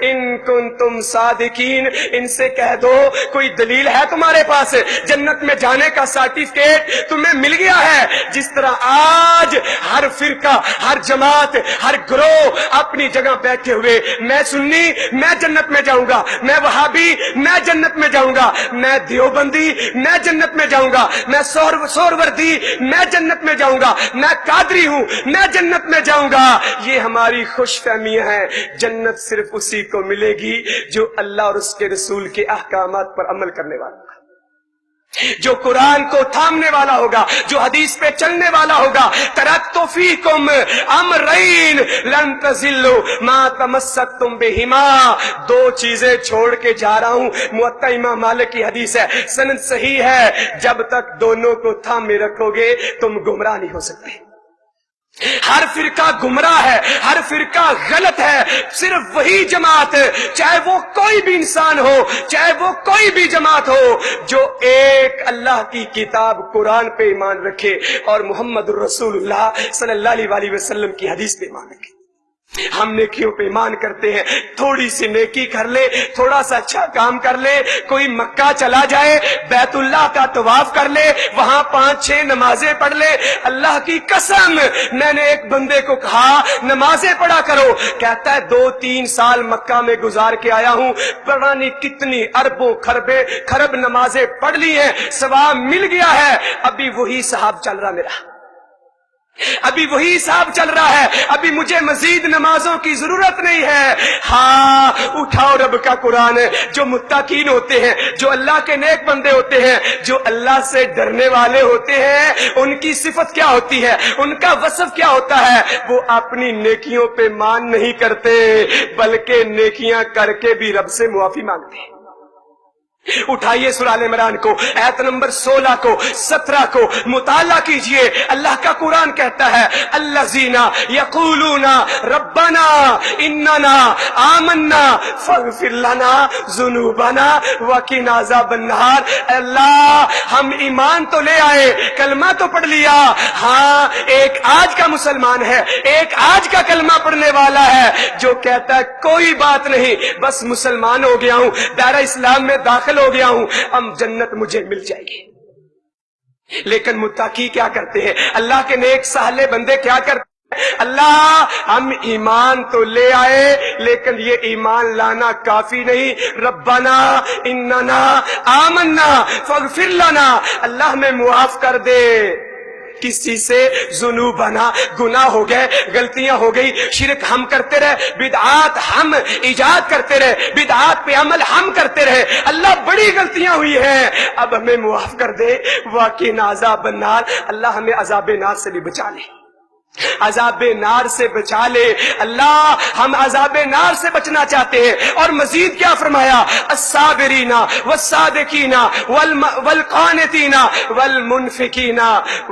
إِن كُنتُمْ صَادِقِينَ، ان سے کہہ دو کوئی دلیل ہے تمہارے پاس، جنت میں جانے کا سرٹیفکیٹ تمہیں مل گیا ہے؟ جس طرح آج ہر فرقہ، ہر جماعت، ہر گروہ اپنی جگہ بیٹھے ہوئے، میں سنی میں جنت میں جاؤں گا، میں وہابی میں جنت میں جاؤں گا، میں دیوبندی میں جنت میں جاؤں گا، میں سہروردی میں جنت میں جاؤں گا، میں قادری ہوں میں جنت میں جاؤں گا۔ یہ ہماری خوش فہمیاں ہیں۔ جنت صرف اسی کو ملے گی جو اللہ اور اس کے رسول کے احکامات پر عمل کرنے والا ہوگا، جو قرآن کو تھامنے والا ہوگا، جو حدیث پہ چلنے والا ہوگا۔ ترکت فیکم امرین لن تضلوا ما تمسکتم بہما، 2 چیزیں چھوڑ کے جا رہا ہوں، موطا امام مالک کی حدیث ہے، سند صحیح ہے، جب تک دونوں کو تھامے رکھو گے تم گمراہ نہیں ہو سکتے۔ ہر فرقہ گمراہ ہے، ہر فرقہ غلط ہے، صرف وہی جماعت، چاہے وہ کوئی بھی انسان ہو، چاہے وہ کوئی بھی جماعت ہو، جو ایک اللہ کی کتاب قرآن پہ ایمان رکھے اور محمد رسول اللہ صلی اللہ علیہ وسلم کی حدیث پہ ایمان رکھے۔ ہم نیکیوں پہ ایمان کرتے ہیں، تھوڑی سی نیکی کر لے، تھوڑا سا اچھا کام کر لے، کوئی مکہ چلا جائے، بیت اللہ کا طواف کر لے، وہاں 5-6 نمازیں پڑھ لے، اللہ کی قسم میں نے ایک بندے کو کہا نمازیں پڑھا کرو، کہتا ہے 2-3 سال مکہ میں گزار کے آیا ہوں، پتہ نہیں کتنی اربوں خرب نمازیں پڑھ لی ہیں، ثواب مل گیا ہے، ابھی وہی صحاب چل رہا میرا، ابھی وہی حساب چل رہا ہے، ابھی مجھے مزید نمازوں کی ضرورت نہیں ہے۔ ہاں اٹھاؤ رب کا قرآن، جو متقین ہوتے ہیں، جو اللہ کے نیک بندے ہوتے ہیں، جو اللہ سے ڈرنے والے ہوتے ہیں، ان کی صفت کیا ہوتی ہے، ان کا وصف کیا ہوتا ہے؟ وہ اپنی نیکیوں پہ مان نہیں کرتے بلکہ نیکیاں کر کے بھی رب سے معافی مانگتے ہیں۔ اٹھائیے سورہ آل عمران کو، آیت نمبر 16 کو 17 کو مطالعہ کیجئے، اللہ کا قرآن کہتا ہے الذین یقولون ربنا اننا آمنا فاغفر لنا ذنوبنا وقنا عذاب النار، اللہ ہم ایمان تو لے آئے، کلمہ تو پڑھ لیا، ہاں ایک آج کا مسلمان ہے، ایک آج کا کلمہ پڑھنے والا ہے جو کہتا ہے کوئی بات نہیں، بس مسلمان ہو گیا ہوں، دائرہ اسلام میں داخل ہو گیا ہوں، اب جنت مجھے مل جائے گی۔ لیکن متقی کیا کرتے ہیں؟ اللہ کے نیک صالح بندے کیا کرتے ہیں؟ اللہ ہم ایمان تو لے آئے لیکن یہ ایمان لانا کافی نہیں. ربنا اننا آمنا فاغفر لنا، اللہ ہمیں معاف کر دے. کسی سے ذنوبنا، گناہ ہو گئے، غلطیاں ہو گئی، شرک ہم کرتے رہے، بدعات ہم ایجاد کرتے رہے، بدعات پہ عمل ہم کرتے رہے، اللہ بڑی غلطیاں ہوئی ہیں، اب ہمیں معاف کر دے. وقنا عذاب النار، اللہ ہمیں عذاب نار سے بھی بچا لے، عذاب نار سے بچا لے. اللہ ہم عذاب نار سے بچنا چاہتے ہیں. اور مزید کیا فرمایا؟ الصابرین والصادقین والقانتین والمنفقین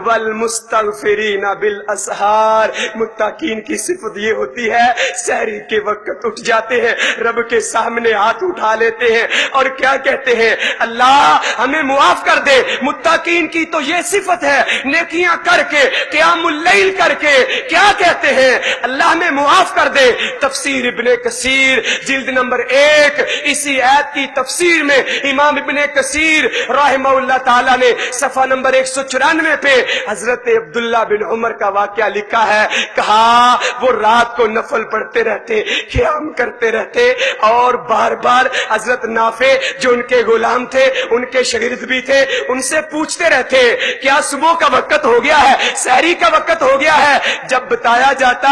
والمستغفرین بالاسحار. متقین کی صفت یہ ہوتی ہے سحری کے وقت اٹھ جاتے ہیں، رب کے سامنے ہاتھ اٹھا لیتے ہیں اور کیا کہتے ہیں؟ اللہ ہمیں معاف کر دے. متقین کی تو یہ صفت ہے، نیکیاں کر کے، قیام اللیل کر کے کیا کہتے ہیں؟ اللہ میں معاف کر دے. تفسیر ابن کثیر جلد نمبر 1 اسی آیت کی تفسیر میں امام ابن کثیر رحمہ اللہ تعالی نے صفحہ نمبر 194 پہ حضرت عبداللہ بن عمر کا واقعہ لکھا ہے. کہا وہ رات کو نفل پڑھتے رہتے، قیام کرتے رہتے اور بار بار حضرت نافع جو ان کے غلام تھے، ان کے شاگرد بھی تھے، ان سے پوچھتے رہتے کیا صبح کا وقت ہو گیا ہے، سحری کا وقت ہو گیا ہے؟ جب بتایا جاتا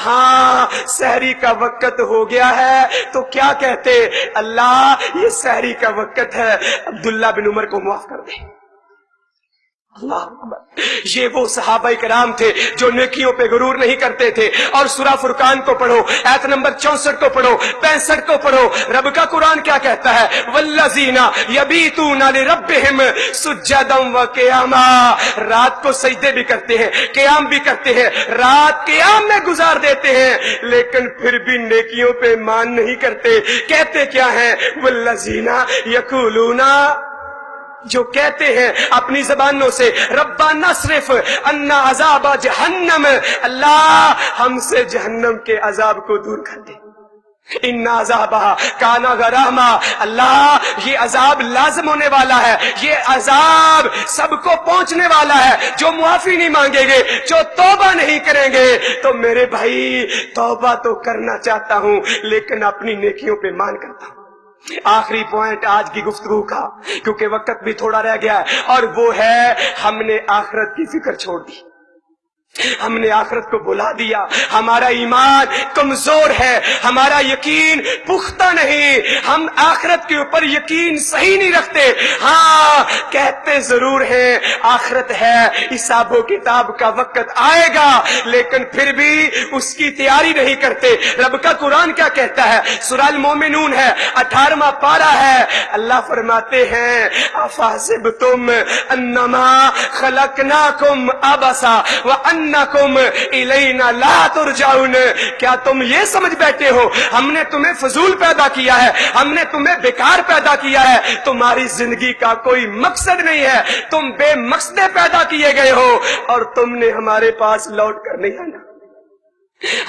ہاں سحری کا وقت ہو گیا ہے تو کیا کہتے؟ اللہ یہ سحری کا وقت ہے، عبداللہ بن عمر کو معاف کر دے. اللہ اکبر. یہ وہ صحابہ کرام تھے جو نیکیوں پہ غرور نہیں کرتے تھے. اور سورہ فرقان کو پڑھو، آیت نمبر 64 کو پڑھو، 65 کو پڑھو. رب کا قرآن کیا کہتا ہے؟ والذین یبیتون لربہم سجدا وقیاما. رات کو سجدے بھی کرتے ہیں، قیام بھی کرتے ہیں، رات قیام میں گزار دیتے ہیں لیکن پھر بھی نیکیوں پہ مان نہیں کرتے. کہتے کیا ہیں؟ والذین یقولون، جو کہتے ہیں اپنی زبانوں سے ربنا اصرف عنا عذاب جہنم، اللہ ہم سے جہنم کے عذاب کو دور کر دے. ان عذابہ کانا غراما، اللہ یہ عذاب لازم ہونے والا ہے، یہ عذاب سب کو پہنچنے والا ہے. جو معافی نہیں مانگیں گے، جو توبہ نہیں کریں گے، تو میرے بھائی توبہ تو کرنا چاہتا ہوں لیکن اپنی نیکیوں پہ مان کرتا ہوں. آخری پوائنٹ آج کی گفتگو کا، کیونکہ وقت بھی تھوڑا رہ گیا ہے، اور وہ ہے ہم نے آخرت کی فکر چھوڑ دی، ہم نے آخرت کو بھلا دیا. ہمارا ایمان کمزور ہے، ہمارا یقین پختہ نہیں، ہم آخرت کے اوپر یقین صحیح نہیں رکھتے. ہاں کہتے ضرور ہیں آخرت ہے، حساب و کتاب کا وقت آئے گا، لیکن پھر بھی اس کی تیاری نہیں کرتے. رب کا قرآن کیا کہتا ہے؟ سورہ المومنون ہے، 18واں پارہ ہے. اللہ فرماتے ہیں افحسبتم انما خلقناکم عبثا وانکم الینا لا ترجعون. کیا تم یہ سمجھ بیٹھے ہو ہم نے تمہیں فضول پیدا کیا ہے، ہم نے تمہیں بیکار پیدا کیا ہے، تمہاری زندگی کا کوئی مقصد نہیں ہے، تم بے مقصد پیدا کیے گئے ہو اور تم نے ہمارے پاس لوٹ کر نہیں آنا.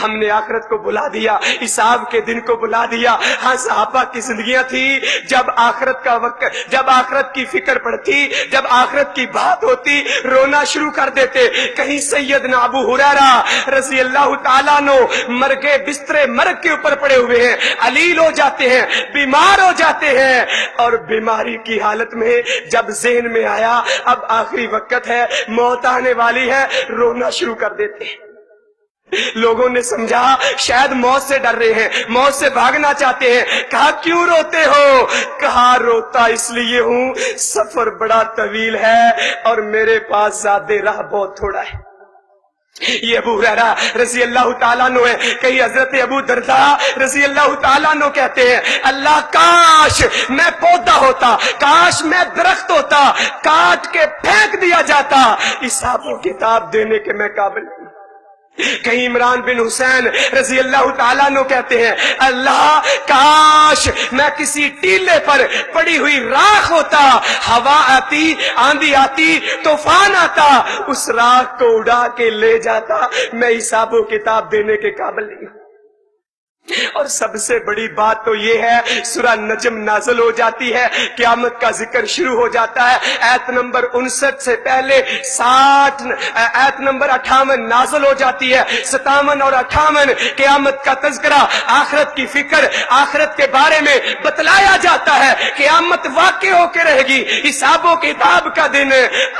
ہم نے آخرت کو بلا دیا، حساب کے دن کو بلا دیا. ہاں صحابہ کی زندگیاں تھی جب آخرت کا وقت، جب آخرت کی فکر پڑتی، جب آخرت کی بات ہوتی رونا شروع کر دیتے. کہیں سیدنا ابو ہریرہ رضی اللہ تعالیٰ عنہ مرگے بسترے مرگ کے اوپر پڑے ہوئے ہیں، علیل ہو جاتے ہیں، بیمار ہو جاتے ہیں، اور بیماری کی حالت میں جب ذہن میں آیا اب آخری وقت ہے، موت آنے والی ہے، رونا شروع کر دیتے ہیں. لوگوں نے سمجھا شاید موت سے ڈر رہے ہیں، موت سے بھاگنا چاہتے ہیں. کہا کیوں روتے ہو؟ کہا روتا اس لیے ہوں سفر بڑا طویل ہے اور میرے پاس زیادہ راہ بہت تھوڑا ہے. یہ ابو ہریرہ رضی اللہ تعالیٰ عنہ ہے. کہیں حضرت ابو درداء رضی اللہ تعالیٰ عنہ کہتے ہیں اللہ کاش میں پودا ہوتا، کاش میں درخت ہوتا، کاٹ کے پھینک دیا جاتا، حساب و کتاب دینے کے میں قابل نہیں. کہیں عمران بن حسین رضی اللہ تعالیٰ عنہ کہتے ہیں اللہ کاش میں کسی ٹیلے پر پڑی ہوئی راکھ ہوتا، ہوا آتی، آندھی آتی، طوفان آتا، اس راکھ کو اڑا کے لے جاتا، میں حساب و کتاب دینے کے قابل نہیں ہوں. اور سب سے بڑی بات تو یہ ہے سورہ نجم نازل ہو جاتی ہے، قیامت کا ذکر شروع ہو جاتا ہے، آیت نمبر 59 سے پہلے 60 آیت نمبر 58 نازل ہو جاتی ہے، 57 اور 58 قیامت کا تذکرہ، آخرت کی فکر، آخرت کے بارے میں بتلایا جاتا ہے، قیامت واقع ہو کے رہے گی، حساب و کتاب کا دن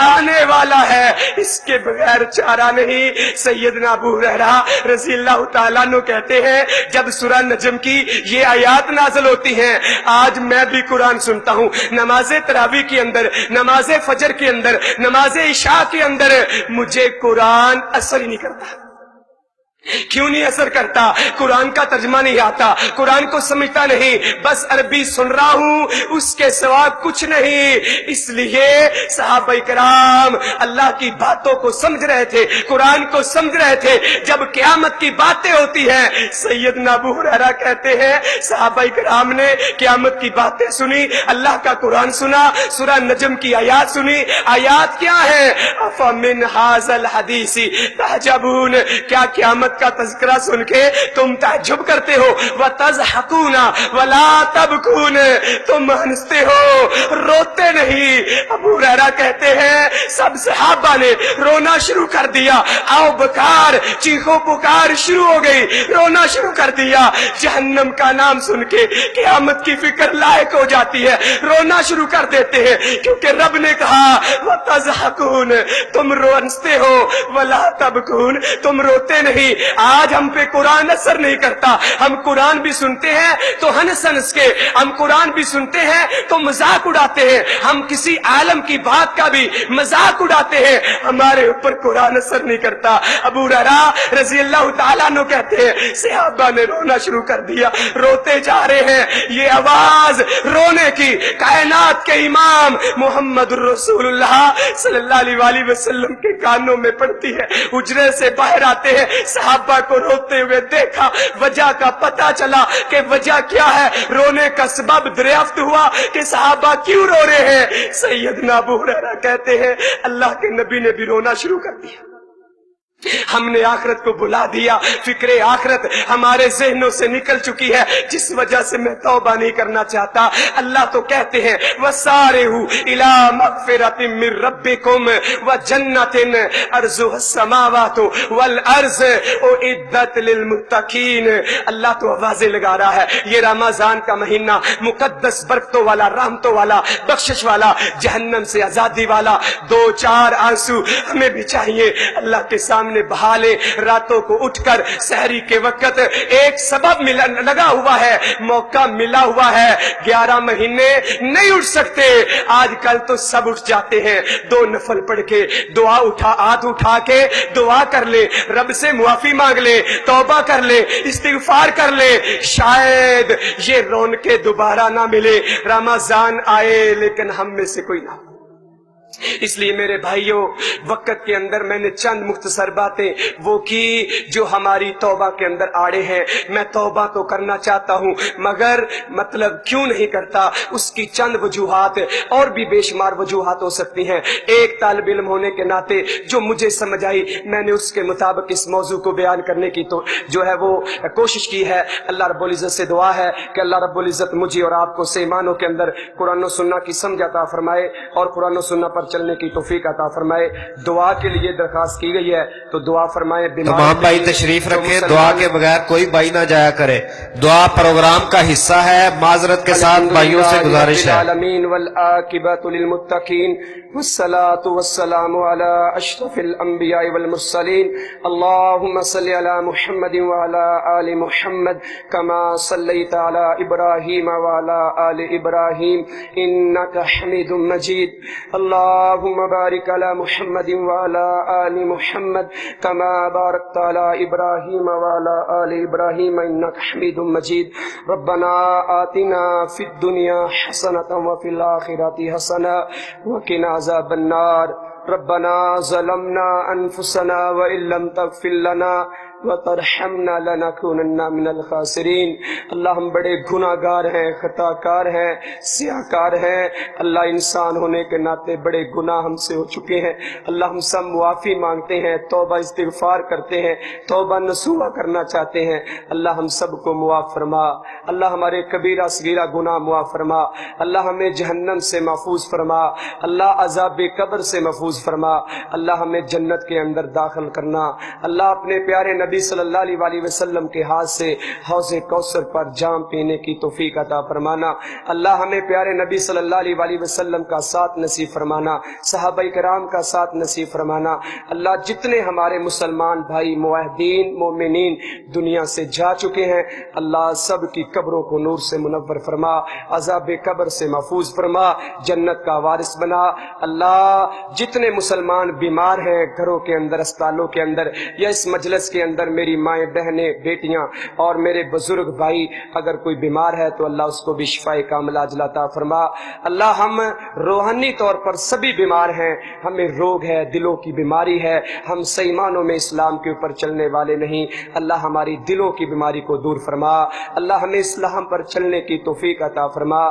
آنے والا ہے، اس کے بغیر چارہ نہیں۔ سیدنا ابو ہریرہ رضی اللہ تعالیٰ عنہ کہتے ہیں جب سورہ نجم کی یہ آیات نازل ہوتی ہیں، آج میں بھی قرآن سنتا ہوں، نماز تراویح کے اندر، نماز فجر کے اندر، نماز عشاء کے اندر، مجھے قرآن اثر ہی نہیں کرتا۔ کیوں نہیں اثر کرتا؟ قرآن کا ترجمہ نہیں آتا، قرآن کو سمجھتا نہیں، بس عربی سن رہا ہوں، اس کے سوا کچھ نہیں۔ اس لیے صحابہ کرام اللہ کی باتوں کو سمجھ رہے تھے، قرآن کو سمجھ رہے تھے۔ جب قیامت کی باتیں ہوتی ہیں، سیدنا ابو ہریرہ کہتے ہیں صحابہ کرام نے قیامت کی باتیں سنی، اللہ کا قرآن سنا، سورہ نجم کی آیات سنی۔ آیات کیا ہے؟ افمن ھذا الحدیث تعجبون، کیا قیامت کا تذکرہ سن کے تم تعجب کرتے ہو؟ وَتَضْحَكُونَ وَلَا تَبْكُونَ، تم ہنستے ہو روتے نہیں۔ ابو ہریرہ کہتے ہیں سب صحابہ نے رونا شروع کر دیا، آؤ بکار چیخو پکار شروع ہو گئی، رونا شروع کر دیا۔ جہنم کا نام سن کے قیامت کی فکر لائق ہو جاتی ہے، رونا شروع کر دیتے ہیں، کیونکہ رب نے کہا وَتَضْحَكُونَ، تم ہنستے ہو، وَلَا تَبْكُونَ، تم روتے نہیں۔ آج ہم پہ قرآن اثر نہیں کرتا، ہم قرآن بھی سنتے ہیں تو ہنس ہنس کے، ہم قرآن بھی سنتے ہیں تو مذاق اڑاتے ہیں، ہم کسی عالم کی بات کا بھی مذاق اڑاتے ہیں، ہمارے اوپر قرآن اثر نہیں کرتا۔ ابو ہریرہ رضی اللہ تعالیٰ عنہ کہتے ہیں صحابہ نے رونا شروع کر دیا، روتے جا رہے ہیں۔ یہ آواز رونے کی کائنات کے امام محمد الرسول اللہ صلی اللہ علیہ وآلہ وسلم کے کانوں میں پڑتی ہے، حجرے سے باہر آتے ہیں، صحابہ کو روتے ہوئے دیکھا، وجہ کا پتہ چلا کہ وجہ کیا ہے، رونے کا سبب دریافت ہوا کہ صحابہ کیوں رو رہے ہیں۔ سیدنا ابو ہریرہ کہتے ہیں اللہ کے نبی نے بھی رونا شروع کر دیا، ہم نے آخرت کو بلا دیا، فکر آخرت ہمارے ذہنوں سے نکل چکی ہے، جس وجہ سے میں توبہ نہیں کرنا چاہتا۔ اللہ تو کہتے ہیں وَسَارِعُوا إِلَىٰ مَغْفِرَةٍ مِّن رَّبِّكُمْ وَجَنَّةٍ عَرْضُهَا السَّمَاوَاتُ وَالْأَرْضُ أُعِدَّتْ لِلْمُتَّقِينَ۔ اللہ تو آوازیں لگا رہا ہے، یہ رمضان کا مہینہ مقدس، برکتوں والا، رحمتوں والا، بخشش والا، جہنم سے آزادی والا۔ دو چار آنسو ہمیں بھی چاہیے، اللہ کے سامنے بہا لے۔ راتوں کو اٹھ کر سحری کے وقت ایک سبب لگا ہوا ہے، موقع ملا ہوا ہے، 11 مہینے نہیں اٹھ سکتے، آج کل تو سب اٹھ جاتے ہیں، 2 نفل پڑھ کے دعا ہاتھ اٹھا کے دعا کر لے، رب سے معافی مانگ لے، توبہ کر لے، استغفار کر لے، شاید یہ رونقیں دوبارہ نہ ملے، رمضان آئے لیکن ہم میں سے کوئی نہ ہو۔ اس لیے میرے بھائیوں، وقت کے اندر میں نے چند مختصر باتیں وہ کی جو ہماری توبہ کے اندر آڑے ہیں۔ میں توبہ تو کرنا چاہتا ہوں مگر مطلب کیوں نہیں کرتا، اس کی چند وجوہات اور بھی بے شمار وجوہات ہو سکتی ہیں۔ ایک طالب علم ہونے کے ناطے جو مجھے سمجھ آئی، میں نے اس کے مطابق اس موضوع کو بیان کرنے کی تو جو ہے وہ کوشش کی ہے۔ اللہ رب العزت سے دعا ہے کہ اللہ رب العزت مجھے اور آپ کو ایمانوں کے اندر قرآن و سنہ کی سمجھ عطا فرمائے اور قرآن و سنہ پر چلنے کی توفیق عطا فرمائے۔ دعا کے لیے درخواست کی گئی ہے تو دعا فرمائے۔ تمام بھائی تشریف رکھیں، دعا کے بغیر کوئی بھائی نہ جایا کرے، دعا پروگرام کا حصہ ہے، معذرت کے ساتھ بھائیوں سے گزارش ہے۔ العالمین والعاقبۃ للمتقین والصلاة والسلام علی اشرف الانبیاء والمرسلین، اللہم صل علی محمد وعلی آل محمد کما صلیت علی ابراہیم وعلی آل ابراہیم انک حمید مجید، اللہم بارک علی محمد وعلی آل محمد کما بارکت علی ابراہیم وعلی آل ابراہیم انک حمید مجید۔ ربنا آتنا فی الدنیا حسنۃ وفی الآخرۃ حسنۃ وقنا عذاب النار۔ ربنا ظلمنا انفسنا وان لم تغفر لنا وترحمنا لنكونن من الخاسرین۔ اللہ ہم بڑے گناہ گار ہیں، خطا کار ہیں، سیاہ کار ہیں، اللہ انسان ہونے کے ناطے بڑے گناہ ہم سے ہو چکے ہیں۔ اللہ ہم سب معافی مانگتے ہیں، توبہ استغفار کرتے ہیں، توبہ نصوح کرنا چاہتے ہیں۔ اللہ ہم سب کو معاف فرما، اللہ ہمارے کبیرہ صغیرہ گناہ معاف فرما، اللہ ہمیں جہنم سے محفوظ فرما، اللہ عذاب قبر سے محفوظ فرما، اللہ ہمیں جنت کے اندر داخل کرنا، اللہ اپنے پیارے نبی صلی اللہ علیہ وآلہ وسلم کے ہاتھ سے حوض کوثر پر جام پینے کی توفیق عطا فرمانا، اللہ ہمیں پیارے نبی صلی اللہ علیہ وآلہ وسلم کا ساتھ نصیب فرمانا، صحابہ کرام کا ساتھ نصیب فرمانا۔ اللہ جتنے ہمارے مسلمان بھائی موحدین مومنین دنیا سے جا چکے ہیں، اللہ سب کی قبروں کو نور سے منور فرما، عذاب قبر سے محفوظ فرما، جنت کا وارث بنا۔ اللہ جتنے مسلمان بیمار ہیں گھروں کے اندر، اسپتالوں کے اندر یا اس مجلس کے اندر، میری مائیں بہنیں بیٹیاں اور میرے بزرگ بھائی اگر کوئی بیمار ہے تو اللہ اس کو بھی شفائے کاملہ عاجلہ عطا فرما۔ اللہ ہم روحانی طور پر سبھی بیمار ہیں، ہمیں روگ ہے، دلوں کی بیماری ہے، ہم صحیح معنوں میں اسلام کے اوپر چلنے والے نہیں، اللہ ہماری دلوں کی بیماری کو دور فرما، اللہ ہمیں اسلام پر چلنے کی توفیق عطا فرما۔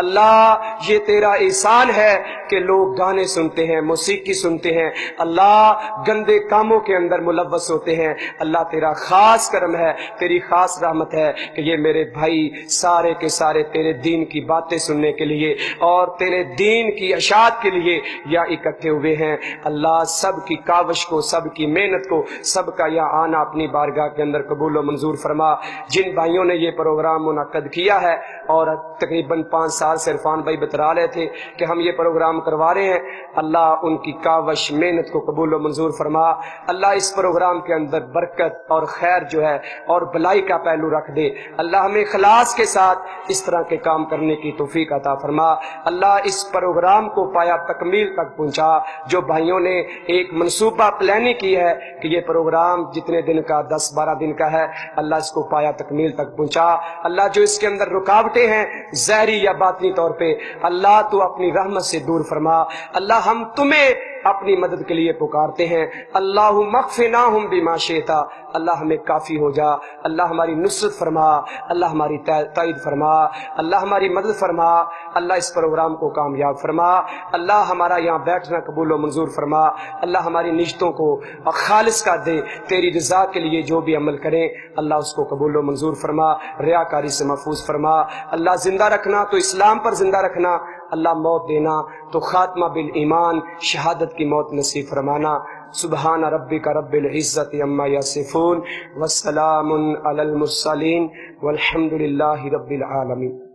اللہ یہ تیرا احسان ہے کہ لوگ گانے سنتے ہیں، موسیقی سنتے ہیں، اللہ گندے کاموں کے اندر ملوث ہوتے ہیں، اللہ تیرا خاص کرم ہے، تیری خاص رحمت ہے کہ یہ میرے بھائی سارے کے سارے تیرے دین کی باتیں سننے کے لیے اور تیرے دین کی اشاعت کے لیے یا اکٹھے ہوئے ہیں۔ اللہ سب کی کاوش کو، سب کی محنت کو، سب کا یہاں آنا اپنی بارگاہ کے اندر قبول و منظور فرما۔ جن بھائیوں نے یہ پروگرام منعقد کیا ہے اور تقریباً 5 سال سے عرفان بھائی بتلا رہے تھے کہ ہم یہ پروگرام کروا رہے ہیں، اللہ ان کی کاوش محنت کو قبول و منظور فرما۔ اللہ اس پروگرام کے اندر برکت اور خیر جو ہے اور بھلائی کا پہلو رکھ دے۔ اللہ ہمیں اخلاص کے ساتھ اس طرح کے کام کرنے کی توفیق عطا فرما۔ اللہ اس پروگرام کو پایا تکمیل تک پہنچا۔ جو بھائیوں نے ایک منصوبہ پلاننگ کی ہے کہ یہ پروگرام جتنے دن کا 10-12 دن کا ہے، اللہ اس کو پایا تکمیل تک پہنچا۔ اللہ جو اس کے اندر رکاوٹیں ہیں ظاہری یا باطنی طور پہ، اللہ تو اپنی رحمت سے دور فرما۔ اللہ ہم تمہیں اپنی مدد کے لیے پکارتے ہیں، اللہم اکفناہم بما شئت، اللہ ہمیں کافی ہو جا، اللہ ہماری نصرت فرما، اللہ ہماری تائید فرما، اللہ ہماری مدد فرما، اللہ اس پروگرام کو کامیاب فرما، اللہ ہمارا یہاں بیٹھنا قبول و منظور فرما، اللہ ہماری نشتوں کو خالص کر دے، تیری رضا کے لیے جو بھی عمل کریں اللہ اس کو قبول و منظور فرما، ریاکاری سے محفوظ فرما۔ اللہ زندہ رکھنا تو اسلام پر زندہ رکھنا، اللہ موت دینا تو خاتمہ بالایمان شہادت کی موت نصیب فرمانا۔ سبحان ربک رب العزت عما یصفون والسلام علی المرسلین والحمد للہ رب العالمین۔